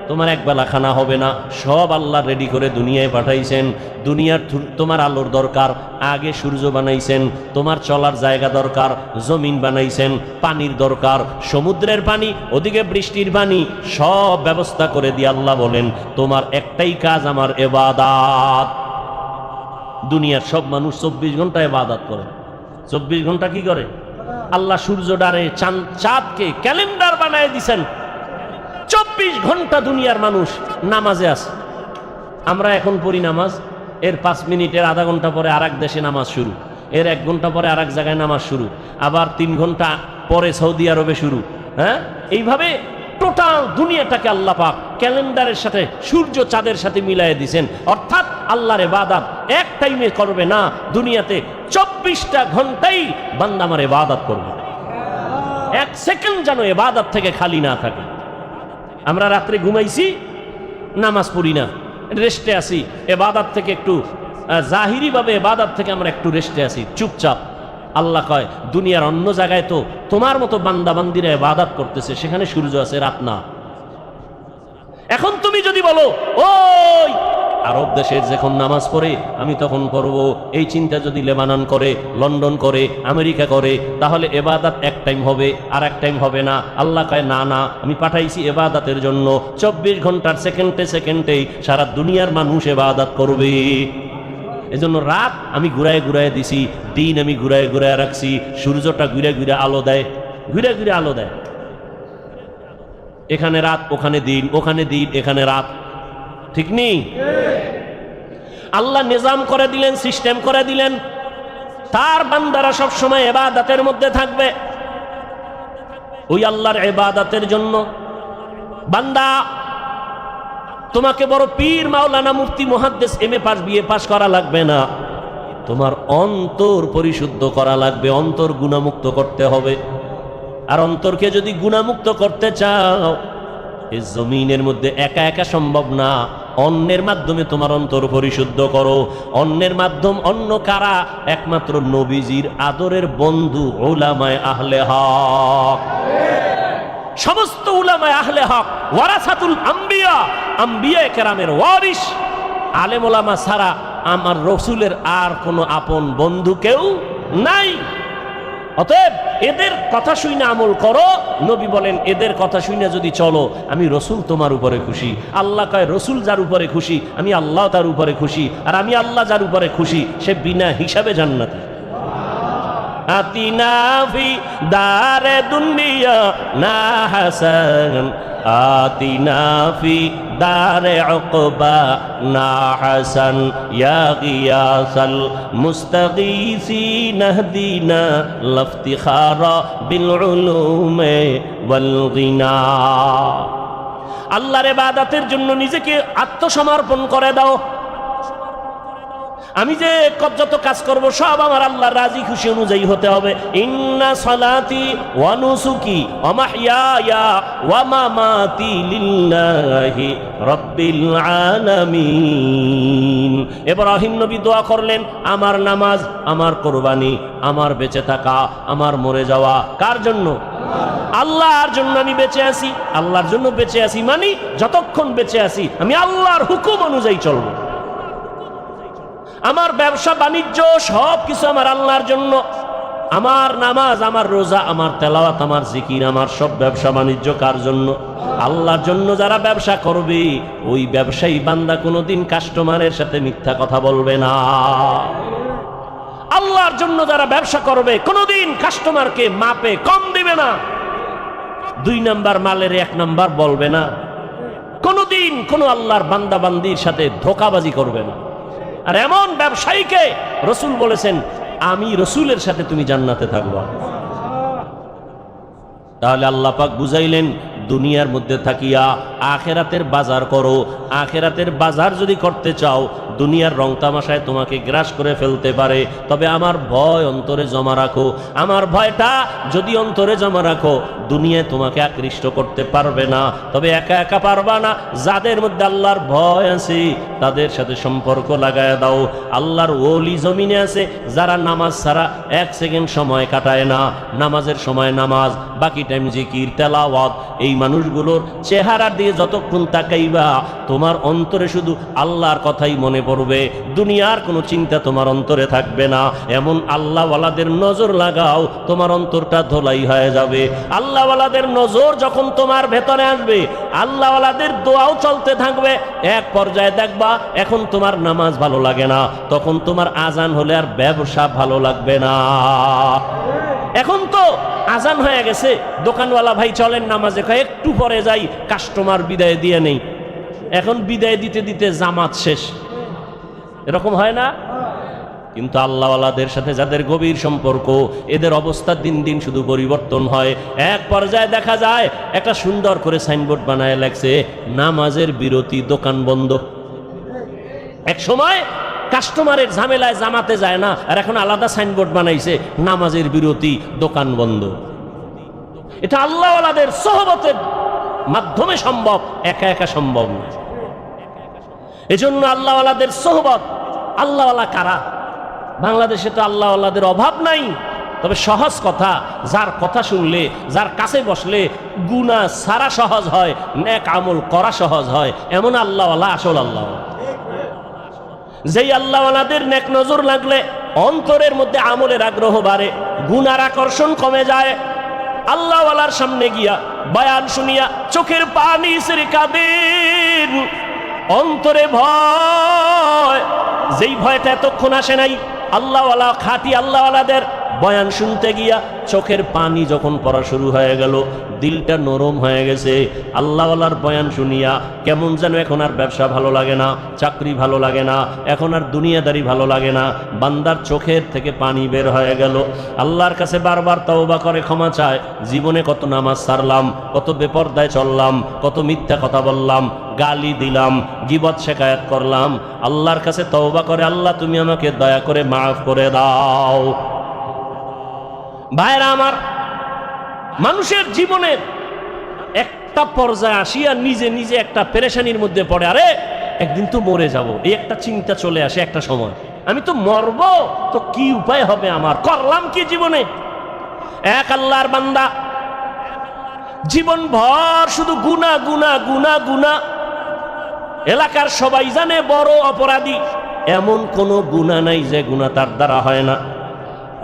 তোমার একবেলা খানা হবে না, সব আল্লাহ রেডি করে দুনিয়ায় পাঠাইছেন। দুনিয়ার তোমার আলোর দরকার, আগে সূর্য বানাইছেন, তোমার চলার জায়গা দরকার, জমিন বানাইছেন, পানির দরকার, সমুদ্রের পানি, ওদিকে বৃষ্টির পানি, সব ব্যবস্থা করে দিয়ে আল্লাহ বলেন তোমার একটাই কাজ আমার ইবাদত। দুনিয়ার সব মানুষ 24 ঘন্টা ইবাদত করে। 24 ঘন্টা কি করে? আল্লাহ সূর্য ডারে চাঁদকে ক্যালেন্ডার বানায় দিছেন, 24 ঘন্টা দুনিয়ার মানুষ নামাজে আছে। আমরা এখন পড়ি নামাজ, এর 5 মিনিট, এর আধা ঘন্টা পরে আর এক দেশে নামাজ শুরু, এর 1 ঘন্টা পরে আর এক জায়গায় নামাজ শুরু, আবার 3 ঘন্টা পরে সৌদি আরবে শুরু। হ্যাঁ, এইভাবে টোটাল দুনিয়াটাকে আল্লাহ পাক ক্যালেন্ডারের সাথে সূর্য চাঁদের সাথে মিলাই দিয়েছেন। অর্থাৎ আল্লাহর ইবাদত এক টাইমে করবে না, দুনিয়াতে 24টা ঘন্টাই বান্দা আমার ইবাদত করবে, 1 সেকেন্ড যেন ইবাদত থেকে খালি না থাকে। আমরা রাত্রে ঘুমাইছি, নামাজ পড়ি না, রেস্টে আছি, ইবাদত থেকে একটু জাহিরি ভাবে ইবাদত থেকে আমরা একটু রেস্টে আছি, চুপচাপ। আল্লাহ কয় দুনিয়ার অন্য জায়গায় তো তোমার মতো বান্দা বান্দিরা ইবাদত করতেছে, সেখানে সূর্য আছে, রাত না। এখন তুমি যদি বলো ওই আরব দেশের যখন নামাজ পড়ে আমি তখন পড়ব, এই চিন্তা যদি লেবানন করে, লন্ডন করে, আমেরিকা করে, তাহলে ইবাদত এক টাইম হবে আর এক টাইম হবে না। আল্লাহ কয় না না, আমি পাঠাইছি ইবাদতের জন্য, 24 ঘন্টার সেকেন্ডে সেকেন্ডেই সারা দুনিয়ার মানুষ ইবাদত করবে। এজন্য রাত আমি ঘুরায় ঘুরায় দিছি, দিন আমি ঘুরায় ঘুরায় রাখছি, সূর্যটা ঘুরে ঘুরে আলো দেয়, ঘুরে ঘুরে আলো দেয়। এখানে রাত, ওখানে দিন, ওখানে দিন, এখানে রাত, ঠিক নেই? আল্লাহ নিজাম করে দিলেন, সিস্টেম করে দিলেন, তার বান্দারা সব সময় ইবাদতের মধ্যে থাকবে। ওই আল্লাহর ইবাদতের জন্য বান্দা, তোমাকে বড় পীর, মাওলানা, মুফতি, মুহাদ্দিস, এমএ পাস, বিএ পাস করা লাগবে না, তোমার অন্তর পরিশুদ্ধ করা লাগবে, অন্তর গুনাহমুক্ত করতে হবে। আর অন্তরকে যদি গুনাহমুক্ত করতে চাও, এই জমিনের মধ্যে একা একা সম্ভব না, অন্যের মাধ্যমে তোমার অন্তর পরিশুদ্ধ করো। অন্যের মাধ্যম অন্য কারা? একমাত্র নবীজির আদরের বন্ধু উলামায়ে আহলে হক। সমস্ত উলামায়ে আহলে হক ওয়ারাসাতুল আম্বিয়া, আম্বিয়ায়ে কেরামের ওয়ারিস। আলেম ওলামা ছাড়া আমার রসুলের আর কোনো আপন বন্ধু কেউ নাই। অতএব এদের কথা শুনে আমল করো। নবী বলেন এদের কথা শুনে যদি চলো, আমি রসুল তোমার উপরে খুশি। আল্লাহ কয় রসুল যার উপরে খুশি আমি আল্লাহ তার উপরে খুশি, আর আমি আল্লাহ যার উপরে খুশি সে বিনা হিসাবে জান্নাতি। আতিনা ফি দারে দুনিয়া না হাসান, আতিনা ফি দারে উকবা না হাসান, ইয়া গিয়াসাল মুস্তাগীসিন ইহদিনা লাফতিখারা বিল উলুমে ওয়াল গিনা। আল্লাহর ইবাদতের জন্য নিজেকে আত্মসমর্পণ করে দাও। আমি যে যত কাজ করব সব আমার আল্লাহর রাজি খুশি অনুযায়ী হতে হবে। ইন্না সালাতি ওয়া নুসুকি ওয়া মাহইয়ায়া ওয়া মামাতি লিল্লাহি রাব্বিল আলামিন। ইব্রাহিম নবী দোয়া করলেন, আমার নামাজ, আমার কুরবানি, আমার বেঁচে থাকা, আমার মরে যাওয়া কার জন্য? আল্লাহর জন্য আমি বেঁচে আছি। আল্লাহর জন্য বেঁচে আছি মানে যতক্ষণ বেঁচে আছি আমি আল্লাহর হুকুম অনুযায়ী চলব। আমার ব্যবসা বাণিজ্য সব কিছু আমার আল্লাহর জন্য। আমার নামাজ, আমার রোজা, আমার তেলাওয়াত, আমার জিকির, আমার সব ব্যবসা বাণিজ্য কার জন্য? আল্লাহর জন্য। যারা ব্যবসা করবে ওই ব্যবসায়ী বান্দা কোনোদিন কাস্টমারের সাথে মিথ্যা কথা বলবে না। আল্লাহর জন্য যারা ব্যবসা করবে কোনোদিন কাস্টমারকে মাপে কম দিবে না। 2 নাম্বার মালের 1 নাম্বার বলবে না। কোনোদিন কোনো আল্লাহর বান্দা বান্দির সাথে ধোঁকাবাজি করবে না। আর এমন ব্যবসায়ীকে রসুল বলেছেন আমি রসুলের সাথে তুমি জান্নাতে থাকবা। তাহলে আল্লাহ পাক বুঝাইলেন দুনিয়ার মধ্যে থাকিয়া আখেরাতের বাজার করো। আখেরাতের বাজার যদি করতে চাও দুনিয়ার রং তামাশায় তোমাকে গ্রাস করে ফেলতে পারে, তবে আমার ভয় অন্তরে জমা রাখো। আমার ভয়টা যদি অন্তরে জমা রাখো দুনিয়ায় তোমাকে আকৃষ্ট করতে পারবে না। তবে একা একা পারবা না। যাদের মধ্যে আল্লাহর ভয় আছে তাদের সাথে সম্পর্ক লাগায় দাও। আল্লাহর ওলি জমিনে আছে যারা নামাজ ছাড়া 1 সেকেন্ড সময় কাটায় না। নামাজের সময় নামাজ, বাকি টাইম জিকির তেলাওয়াত। এই মানুষগুলোর চেহারা দিয়ে যতক্ষণ তাকাইবা তোমার অন্তরে শুধু আল্লাহর কথাই মনে পড়বে, দুনিয়ার কোনো চিন্তা তোমার অন্তরে থাকবে না। এমন আল্লাহওয়ালাদের নজর লাগাও, তোমার অন্তরটা ধোলাই হয়ে যাবে। আল্লাহওয়ালাদের নজর যখন তোমার ভেতরে আসবে, আল্লাহওয়ালাদের দোয়াও চলতে থাকবে। এক পর্যায়ে দেখবা এখন তোমার নামাজ ভালো লাগে না, তখন তোমার আজান হলে আর ব্যবসা ভালো লাগবে না। এখন তো আজান হয়ে গেছে, দোকানওয়ালা ভাই চলেন নামাজে, একটু পরে যাই, কাস্টমার বিদায় দিয়ে নেই। এখন বিদায় দিতে দিতে জামাত শেষ, এরকম হয় না? কিন্তু আল্লাহওয়ালাদের সাথে যাদের গভীর সম্পর্ক এদের অবস্থা দিন দিন শুধু পরিবর্তন হয়। এক পর্যায়ে দেখা যায় একটা সুন্দর করে সাইনবোর্ড বানায় লেখছে নামাজের বিরতি, দোকান বন্ধ। এক সময় কাস্টমারের ঝামেলায় জামাতে যায় না, আর এখন আলাদা সাইনবোর্ড বানাইছে নামাজের বিরতি, দোকান বন্ধ। এটা আল্লাহওয়ালাদের সোহবতের মাধ্যমে সম্ভব, একা একা সম্ভব না। এজন্য আল্লাহওয়ালাদের সোহবত। আল্লাহওয়ালা কারা? বাংলাদেশে তো আল্লাহওয়ালাদের অভাব নাই। তবে সহজ কথা, যার কথা শুনলে, যার কাছে বসলে গুনাহ সারা সহজ হয়, নেক আমল করা সহজ হয়, এমন আল্লাহওয়ালা আসল আল্লাহওয়ালা। যেই আল্লাহওয়ালাদের নেক নজর লাগলে অন্তরের মধ্যে আমলের আগ্রহ বাড়ে, গুনার আকর্ষণ কমে যায়। আল্লাহওয়ালার সামনে গিয়া বয়ান শুনিয়া চোখের পানি ছেড়ে কাঁদেন, অন্তরে ভয়, যেই ভয়টা এতক্ষণ আসে নাই। আল্লাহওয়ালা খাঁটি আল্লাহওয়ালাদের বয়ান শুনতে গিয়া চোখের পানি যখন পড়া শুরু হয়ে গেল, দিলটা নরম হয়ে গেছে। আল্লাহওয়ালার বয়ান শুনিয়া কেমন যেন এখন আর ব্যবসা ভালো লাগে না, চাকরি ভালো লাগে না, এখন আর দুনিয়াদারি ভালো লাগে না। বান্দার চোখের থেকে পানি বের হয়ে গেল। আল্লাহর কাছে বারবার তওবা করে ক্ষমা চায়, জীবনে কত নামাজ ছাড়লাম, কত বেপরদায় চললাম, কত মিথ্যা কথা বললাম, গালি দিলাম, গীবত শিকায়াত করলাম। আল্লাহর কাছে তওবা করে, আল্লাহ তুমি আমাকে দয়া করে মাফ করে দাও। ভাইরা আমার, মানুষের জীবনের একটা পর্যায়ে আসিয়া নিজে নিজে একটা পেরেশানির মধ্যে পড়ে, আরে একদিন তো মরে যাব, এই একটা চিন্তা চলে আসে একটা সময়, আমি তো মরব, তো কি উপায় হবে আমার, করলাম কি জীবনে। এক আল্লাহর বান্দা জীবন ভর শুধু গুনাহ গুনাহ গুনাহ গুনাহ, এলাকার সবাই জানে বড় অপরাধী, এমন কোনো গুনাহ নাই যে গুনাহ তার দ্বারা হয় না।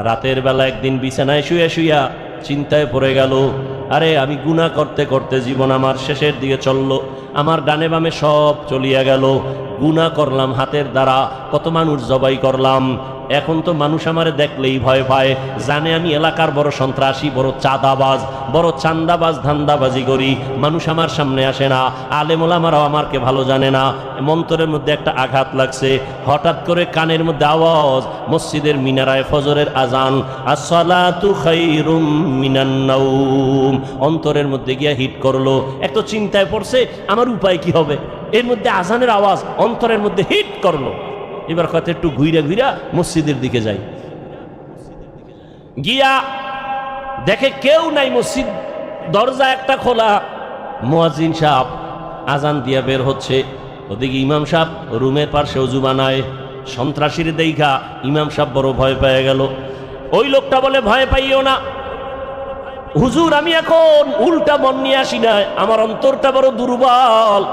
রাতের বেলা একদিন বিছানায় শুয়ে শুইয়া চিন্তায় পড়ে গেল, আরে আমি গুনাহ করতে করতে জীবন আমার শেষের দিকে চললো, আমার ডানে বামে সব চলিয়া গেল, গুনাহ করলাম হাতের দ্বারা, কত মানুষ জবাই করলাম, এখন তো মানুষ আমারে দেখলেই ভয় পায়, জানে আমি এলাকার বড় সন্ত্রাসী, বড় চাঁদাবাজ, বড় চান্দাবাজ, ধান্দাবাজি করি, মানুষ আমার সামনে আসে না, আলেম ওলামারাও আমাকে ভালো জানে না। মন্তরের মধ্যে একটা আঘাত লাগছে, হঠাৎ করে কানের মধ্যে আওয়াজ, মসজিদের মিনারায় ফজরের আজান, আসসালাতু খায়রুম মিনান নাওম, অন্তরের মধ্যে গিয়া হিট করলো। এক তো চিন্তায় পড়ছে আমার উপায় কি হবে, এর মধ্যে আজানের আওয়াজ অন্তরের মধ্যে হিট করলো। এবার কথা একটু ঘুইরা ঘুইরা মসজিদের দিকে যাই, গিয়া দেখে কেউ নাই, মসজিদ দরজা একটা খোলা, মুয়াজ্জিন সাহেব আজান দিয়া বের হচ্ছে, ওদিকে ইমাম সাহেব রুমের পাশে ওযু বানায়। সন্ত্রাসীর দেইখা ইমাম সাহেব বড় ভয় পেয়ে গেল। ওই লোকটা বলে ভয় পাইও না হুজুর, আমি এখন উল্টা মন নিয়ে আসি না, আমার অন্তরটা বড় দুর্বল,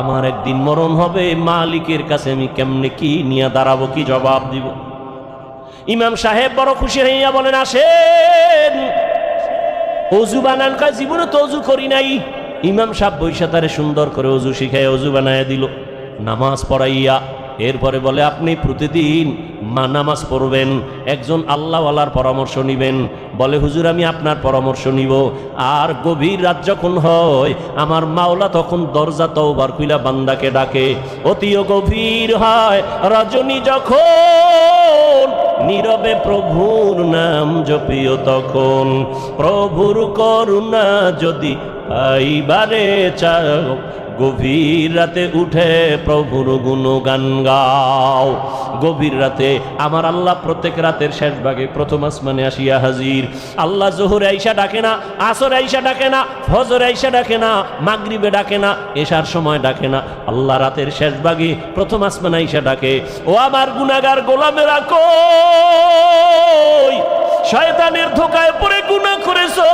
আমার একদিন মরণ হবে, মালিকের কাছে আমি কেমনে কি নিয়ে দাঁড়াবো, কি জবাব দিব। ইমাম সাহেব বড় খুশি হইয়া বলেন, আসেন ওযু বানান। কয় জীবনে তো ওযু করি নাই। ইমাম সাহেব বৈশা তারে সুন্দর করে ওযু শিখায় ওযু বানায় দিল, নামাজ পড়াইয়া। এরপরে বলে আপনি প্রতিদিন নামাজ পড়বেন, একজন আল্লাহওয়ালার পরামর্শ নিবেন। বলে হুজুর আমি আপনার পরামর্শ নিব। আর গভীর রাত যখন হয় আমার মাওলা তখন দরজা তওবার খুইলা বান্দাকে ডাকে, অতিও গভীর হয় রজনী যখন, নীরবে প্রভুর নাম জপিও তখন, প্রভুর করুণা যদি পাইবারে চাও, গভীর রাতে উঠে প্রভুর গুণগান গাও। গভীর রাতে আমার আল্লাহ প্রত্যেক রাতের শেষ ভাগে প্রথম আসমানে আসিয়া হাজির। আল্লাহ জোহরে আইসা ডাকে না, আসর আইসা ডাকে না, ফজর আইসা ডাকে না, মাগরিবে ডাকে না, এশার সময় ডাকে না, আল্লাহ রাতের শেষ ভাগে প্রথম আসমানে আইসা ডাকে, ও আমার গুনাহগার গোলামেরা কই, শয়তানের ধোকায় পড়ে গুনাহ করেছো,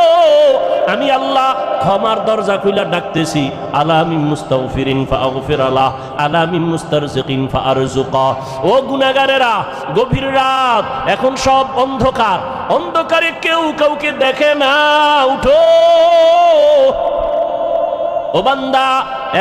আমি আল্লাহ ক্ষমার দরজা খুইলা ডাকতেছি, আলা মিন মুস্তাগফিরিন ফাগফির আলাহ, আলা মিন মুস্তারজিকিন ফারজুকা। ও গুনাহগারেরা, গভীর রাত, এখন সব অন্ধকার, অন্ধকারে কেউ কাউকে দেখে না, উঠো ও বান্দা।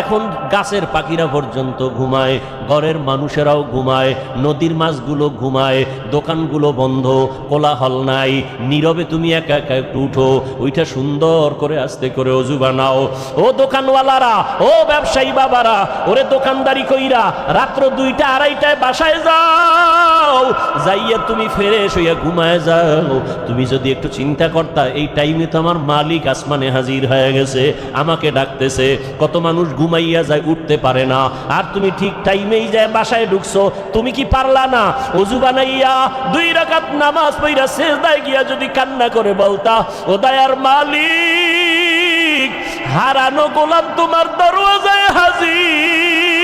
এখন গাছের পাখিরা পর্যন্ত ঘুমায়, ঘরের মানুষেরাও ঘুমায়, নদীর মাছগুলো ঘুমায়, দোকানগুলো বন্ধ, কোলাহল নাই, নীরবে তুমি একা একা একটু উঠো, ওইটা সুন্দর করে আস্তে করে ওযু বানাও। ও দোকানওয়ালারা, ও ব্যবসায়ী বাবারা, ওরে দোকানদারি কইরা রাত্র 2টা 2:30টায় বাসায় যাও, যাইয়া তুমি ফ্রেশ হইয়া ঘুমায় যাও। তুমি যদি একটু চিন্তা করতা এই টাইমে তো আমার মালিক আসমানে হাজির হয়ে গেছে, আমাকে ডাকতেছে। কত মানুষ ঘুমাইয়া যায়, উঠতে পারে না, আর তুমি ঠিক টাইমেই যায় বাসায় ঢুকছো, তুমি কি পারলা না ওযু বানাইয়া 2 রাকাত নামাজ পড়া সিজদায় গিয়া যদি কান্না করে বলতা, ও দয়ার মালিক, হারানো গোলাম তোমার দরওয়াজায় হাজির,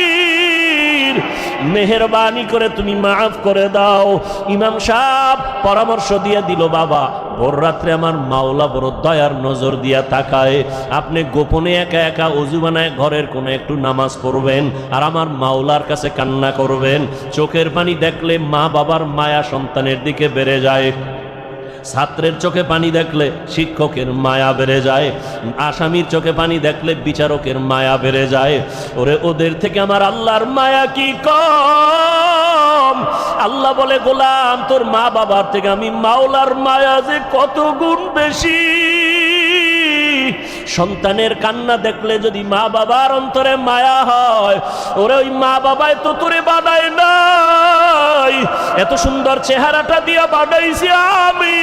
মেহেরবানি করে তুমি মাফ করে দাও। ইমাম সাহেব পরামর্শ দিয়ে দিল, বাবা ভোর রাত্রে আমার মাওলা বড় দয়ার নজর দিয়া তাকায়, আপনি গোপনে একা একা ওযু বানায় ঘরের কোণে একটু নামাজ পড়বেন, আর আমার মাওলার কাছে কান্না করবেন। চোখের পানি দেখলে মা বাবার মায়া সন্তানের দিকে বেড়ে যায়, ছাত্রের চোখে পানি দেখলে শিক্ষকের মায়া বেড়ে যায়, আসামির চোখে পানি দেখলে বিচারকের মায়া বেড়ে যায়। ওরে ওদের থেকে আমার আল্লাহর মায়া কি কম? আল্লাহ বলে, গোলাম তোর মা বাবার থেকে আমি মাওলার মায়া যে কত গুণ বেশি। সন্তানের কান্না দেখলে যদি মা বাবার অন্তরে মায়া হয়, ওরে ওই মা বাবায় তো তোরে বানায় নাই, এত সুন্দর চেহারাটা দিয়া বানাইছি আমি,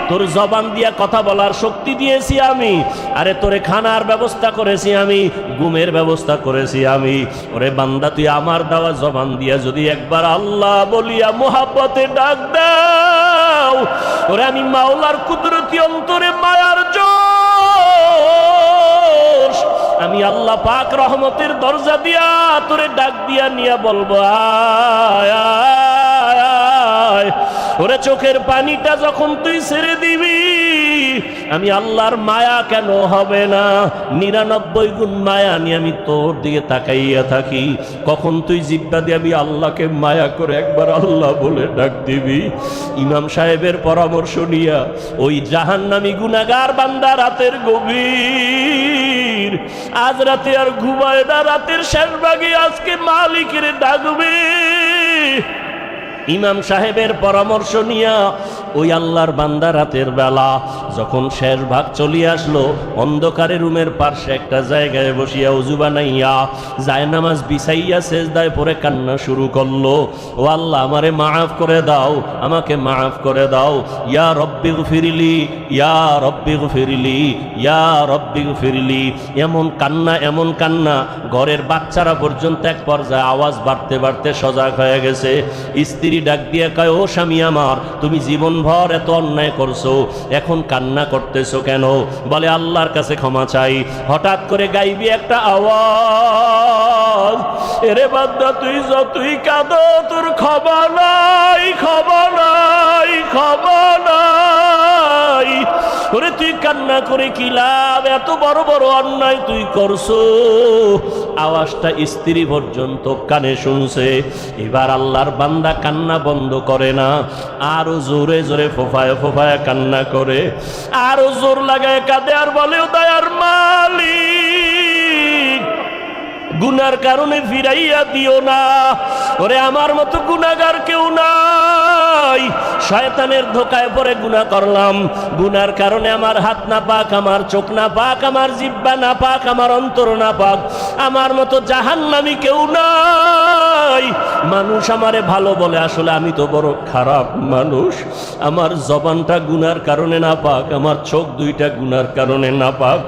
তোর জবান দিয়া কথা বলার শক্তি দিয়েছি আমি, আরে তোরে খানার ব্যবস্থা করেছি আমি, ঘুমের ব্যবস্থা করেছি আমি। ওরে বান্দা, তুই আমার দেওয়া জবান দিয়া যদি একবার আল্লাহ বলিয়া মোহাব্বতে ডাক দাও, ওরে আমি মাওলার কুদরতি অন্তরে মায়ার জোর আমি আল্লাহ পাক রহমতের দরজা দিয়া তোরে ডাক দিয়া নিয়া বলবো আয় আয় আয়। ওরে চোখের পানিটা যখন তুই ছেড়ে দিবি আমি আল্লাহর মায়া কেন হবে না? 99 গুণ মায়া নিয়ে আমি তোর দিকে তাকাইয়া থাকি। কখন তুই জিব্বা দিয়ে আমি আল্লাহকে মায়া করে একবার আল্লাহ বলে ডাক দিবি। ইমাম সাহেবের পরামর্শ নিয়া ওই জাহান্নামী গুনাহগার বান্দা রাতের গভীর, আজ রাতে আর ঘুমায় না, রাতের শেষ ভাগে আজকে মালিকের ডাকবে। ইমাম সাহেবের পরামর্শ নিয়া ওই আল্লাহর বান্দা রাতের বেলা যখন শেষ ভাগ চলিয়ে আসলো, অন্ধকারে রুমের পাশে একটা জায়গায় বসিয়া উজু বানাইয়া জায়নামাজ বিছাইয়া সেজদায় পড়ে কান্না শুরু করলো। ও আল্লাহ, আমারে মাফ করে দাও, আমাকে মাফ করে দাও। ইয়া রব্বি গফিরলি, ইয়া রব্বি গফিরলি, ইয়া রব্বি গফিরলি। এমন কান্না, ঘরের বাচ্চারা পর্যন্ত এক পর্যায়ে আওয়াজ বাড়তে বাড়তে সজাগ হয়ে গেছে। স্ত্রী ডাক দিয়ে কয়, ও স্বামী আমার, তুমি জীবনভর এত অন্যায় করছো, এখন কান্না করতেছো কেন? বলে আল্লাহর কাছে ক্ষমা চাই। হঠাৎ করে গাইবি একটা আওয়াজ, এরে বান্দা তুই যতই কাঁদো তোর ক্ষমা নাই, ক্ষমা নাই, ক্ষমা নাই। ওরে তুই কান্না করে কি লাভ? এত বড় বড় অন্যায় তুই করছো। আওয়াজটা স্ত্রী পর্যন্ত কানে শুনছে। এবার আল্লাহর বান্দা কান্না বন্ধ করে না, আরো জোরে জোরে ফোফায় ফোফায় কান্না করে, আরো জোর লাগায় কাঁদে আর বলে, দয়ার মালিক, গুনার কারণে ফিরাইয়া দিও না। ওরে আমার মতো গুনাহগার কেউ নাই, শয়তানের ধোকায় পড়ে গুনাহ করলাম, গুনার কারণে আমার হাত না পাক, আমার চোখ না পাক, আমার জিহ্বা না পাক, আমার অন্তর না পাক, আমার মতো জাহান্নামী কেউ নাই। মানুষ আমারে ভালো বলে, আসলে আমি তো বড় খারাপ মানুষ। আমার জবানটা গুনার কারণে না পাক, আমার চোখ দুইটা গুনার কারণে না পাক।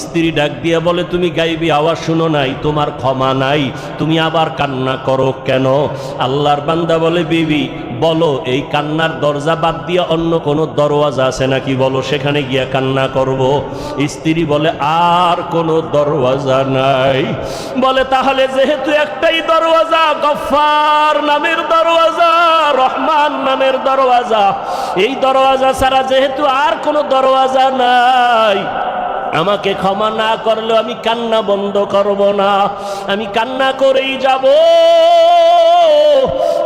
স্ত্রী ডাক দিয়ে বলে, তুমি গাইবি আওয়াজ শুনো নাই, তোমার ক্ষমা নাই, তুমি আবার কান্না করো কেন? আল্লাহর বান্দা বলে, বিবি বলো, এই কান্নার দরজা বাদ দিয়ে অন্য কোনো দরওয়াজা আছে নাকি? বলো, সেখানে গিয়া কান্না করব। স্ত্রী বলে, আর কোনো দরওয়াজা নাই। বলে, তাহলে যেহেতু একটাই দরওয়াজা, গফফার নামের দরওয়াজা, রহমান নামের দরওয়াজা, এই দরওয়াজা ছাড়া যেহেতু আর কোনো দরওয়াজা নাই, আমাকে ক্ষমা না করলেও আমি কান্না বন্ধ করব না, আমি কান্না করেই যাব।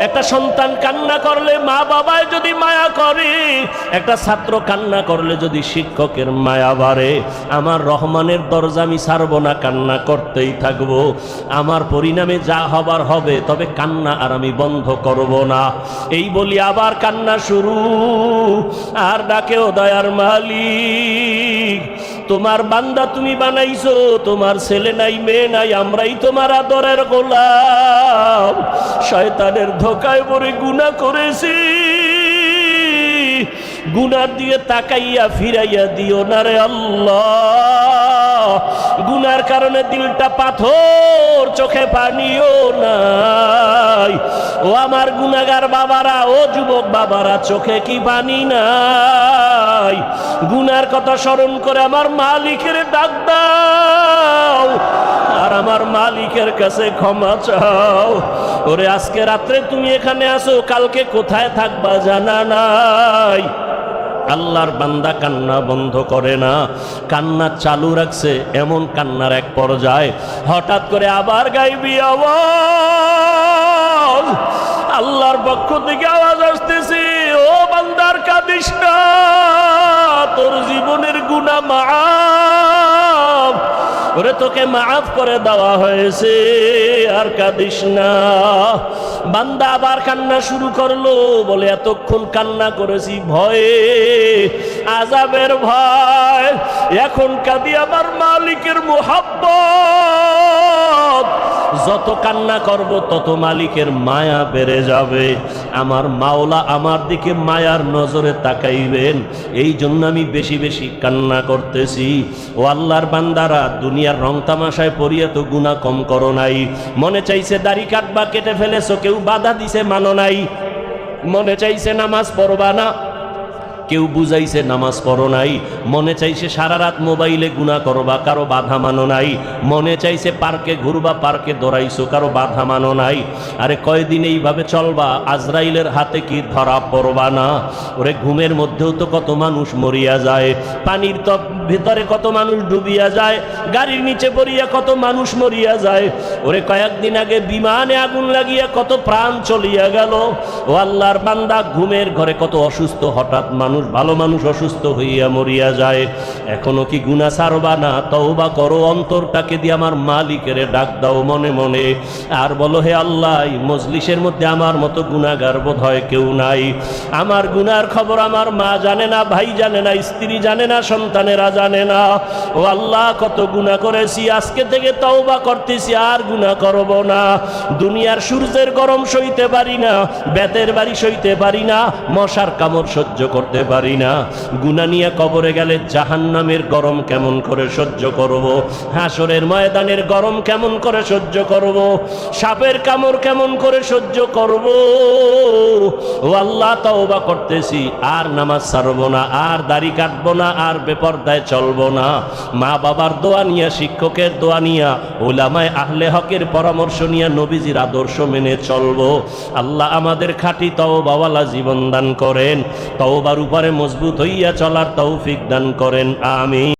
একটা সন্তান কান্না করলে মা বাবায় যদি মায়া করে, একটা ছাত্র কান্না করলে যদি শিক্ষকের মায়া বাড়ে, আমার রহমানের দরজা আমি ছাড়ব না, কান্না করতেই থাকব। আমার পরিণামে যা হবার হবে, তবে কান্না আর আমি বন্ধ করব না। এই বলি আবার কান্না শুরু, আর ডাকেও, দয়ার মালিক, তোমার বান্দা তুমি বানাইছো, তোমার ছেলে নাই মেয়ে নাই, আমরাই তোমার আদরের গোলাম। শয়তানের ধোকায় পড়ে গুনাহ করেছি, গুনার দিয়ে তাকাইয়া ফিরাইয়া দিও না রে আল্লাহ। গুনার কারণে দিলটা পাথর, চোখে পানিও নাই। ও আমার গুনাহগার বাবারা, ও যুবক বাবারা, চোখে কি পানি নাই? গুনার কথা স্মরণ করে আমার মালিকের ডাক দাও, আর আমার মালিকের কাছে ক্ষমা চাও। ওরে আজকে রাত্রে তুমি এখানে আসো, কালকে কোথায় থাকবা জানা নাই। আল্লাহর বান্দা কান্না বন্ধ করে না, কান্না চালু রাখছে। এমন কান্নার এক পর্যায়ে হঠাৎ করে আবার গাইবি আওয়াজ, আল্লাহর পক্ষ থেকে আওয়াজ আসতেছে, ও বান্দার কাঁদিস না, তোর জীবনের গুনাহ মাফ, ওরে তোকে মাফ করে দেওয়া হয়েছে, আর কাঁদিস না। বান্দা আবার কান্না শুরু করলো, বলে এতক্ষণ কান্না করেছি ভয়ে, আযাবের ভয়, এখন কাঁদি আমার মালিকের মুহাব্বত। যত কান্না করব তত মালিকের মায়া বেড়ে যাবে, আমার মাওলা আমার দিকে মায়ার নজরে তাকাইবেন। এই জন্য আমি বেশি বেশি কান্না করতেছি। ও আল্লাহর বান্দারা, দুনিয়ার রং তামাশায় পড়িয়া তো গুনাহ কম করো নাই। মনে চাইছে দাড়ি কাটবা, কেটে ফেলেছো, কেউ বাধা দিছে মানো নাই। মনে চাইছে নামাজ পড়বা না, কেউ বুঝাইছে নামাজ পড়ো নাই, মনে চাইছে সারা রাত মোবাইলে গুনাহ করবা, কারো বাধা মানো নাই। মনে চাইছে পার্কে ঘুরবা, পার্কে দৌড়াইছো, কারো বাধা মানো নাই। আরে কয়দিন এইভাবে চলবা, আজরাইলের হাতে কি ধরা পড়বা না? ওরে ঘুমের মধ্যেও তো কত মানুষ মরিয়া যায়, পানির তো ভিতরে কত মানুষ ডুবিয়া যায়, গাড়ির নিচে পড়িয়া কত মানুষ মরিয়া যায়। ওরে কয়েকদিন আগে বিমানে আগুন লাগিয়া কত প্রাণ চলিয়া গেল। ও আল্লাহর বান্দা, ঘুমের ঘরে কত অসুস্থ হঠাৎ মানুষ, ভালো মানুষ অসুস্থ হইয়া মরিয়া যায়। এখনো কি গুনাহ ছাড়বা না? তওবা করো, অন্তরটাকে দিয়ে আমার মালিকের ডাক দাও মনে মনে, আর বলো, হে আল্লাহ, এই মজলিসের মধ্যে আমার মতো গুনাহগার বোধ হয় কেউ নাই। আমার গুনার খবর আমার মা জানে না, ভাই জানে না, স্ত্রী জানে না, সন্তানেরা জানে না। ও আল্লাহ, কত গুনাহ করেছি, আজকে থেকে তওবা করতেছি, আর গুনাহ করব না। দুনিয়ার সূর্যের গরম সইতে পারি না, বেতের বাড়ি সইতে পারি না, মশার কামড় সহ্য করতে পারি না। গুনাহ নিয়ে কবরে গেলে জাহান্নামের গরম কেমন করে সহ্য করব, হাসরের ময়দানের গরম কেমন করে সহ্য করব, সাপের কামড় কেমন করে সহ্য করব। ও আল্লাহ, তওবা করতেছি, আর নামাজ ছাড়বো না, আর দাড়ি কাটবো না, আর বেপরদায় চলবো না। মা বাবার দোয়া নিয়া, শিক্ষকের দোয়া নিয়া, উলামায়ে আহলে হকের পরামর্শ নিয়া নবীজির আদর্শ মেনে চলবো। আল্লাহ আমাদের খাঁটি তওবাওয়ালা জীবন দান করেন, তওবার উপরে মজবুত হইয়া চলার তৌফিক দান করেন, আমিন।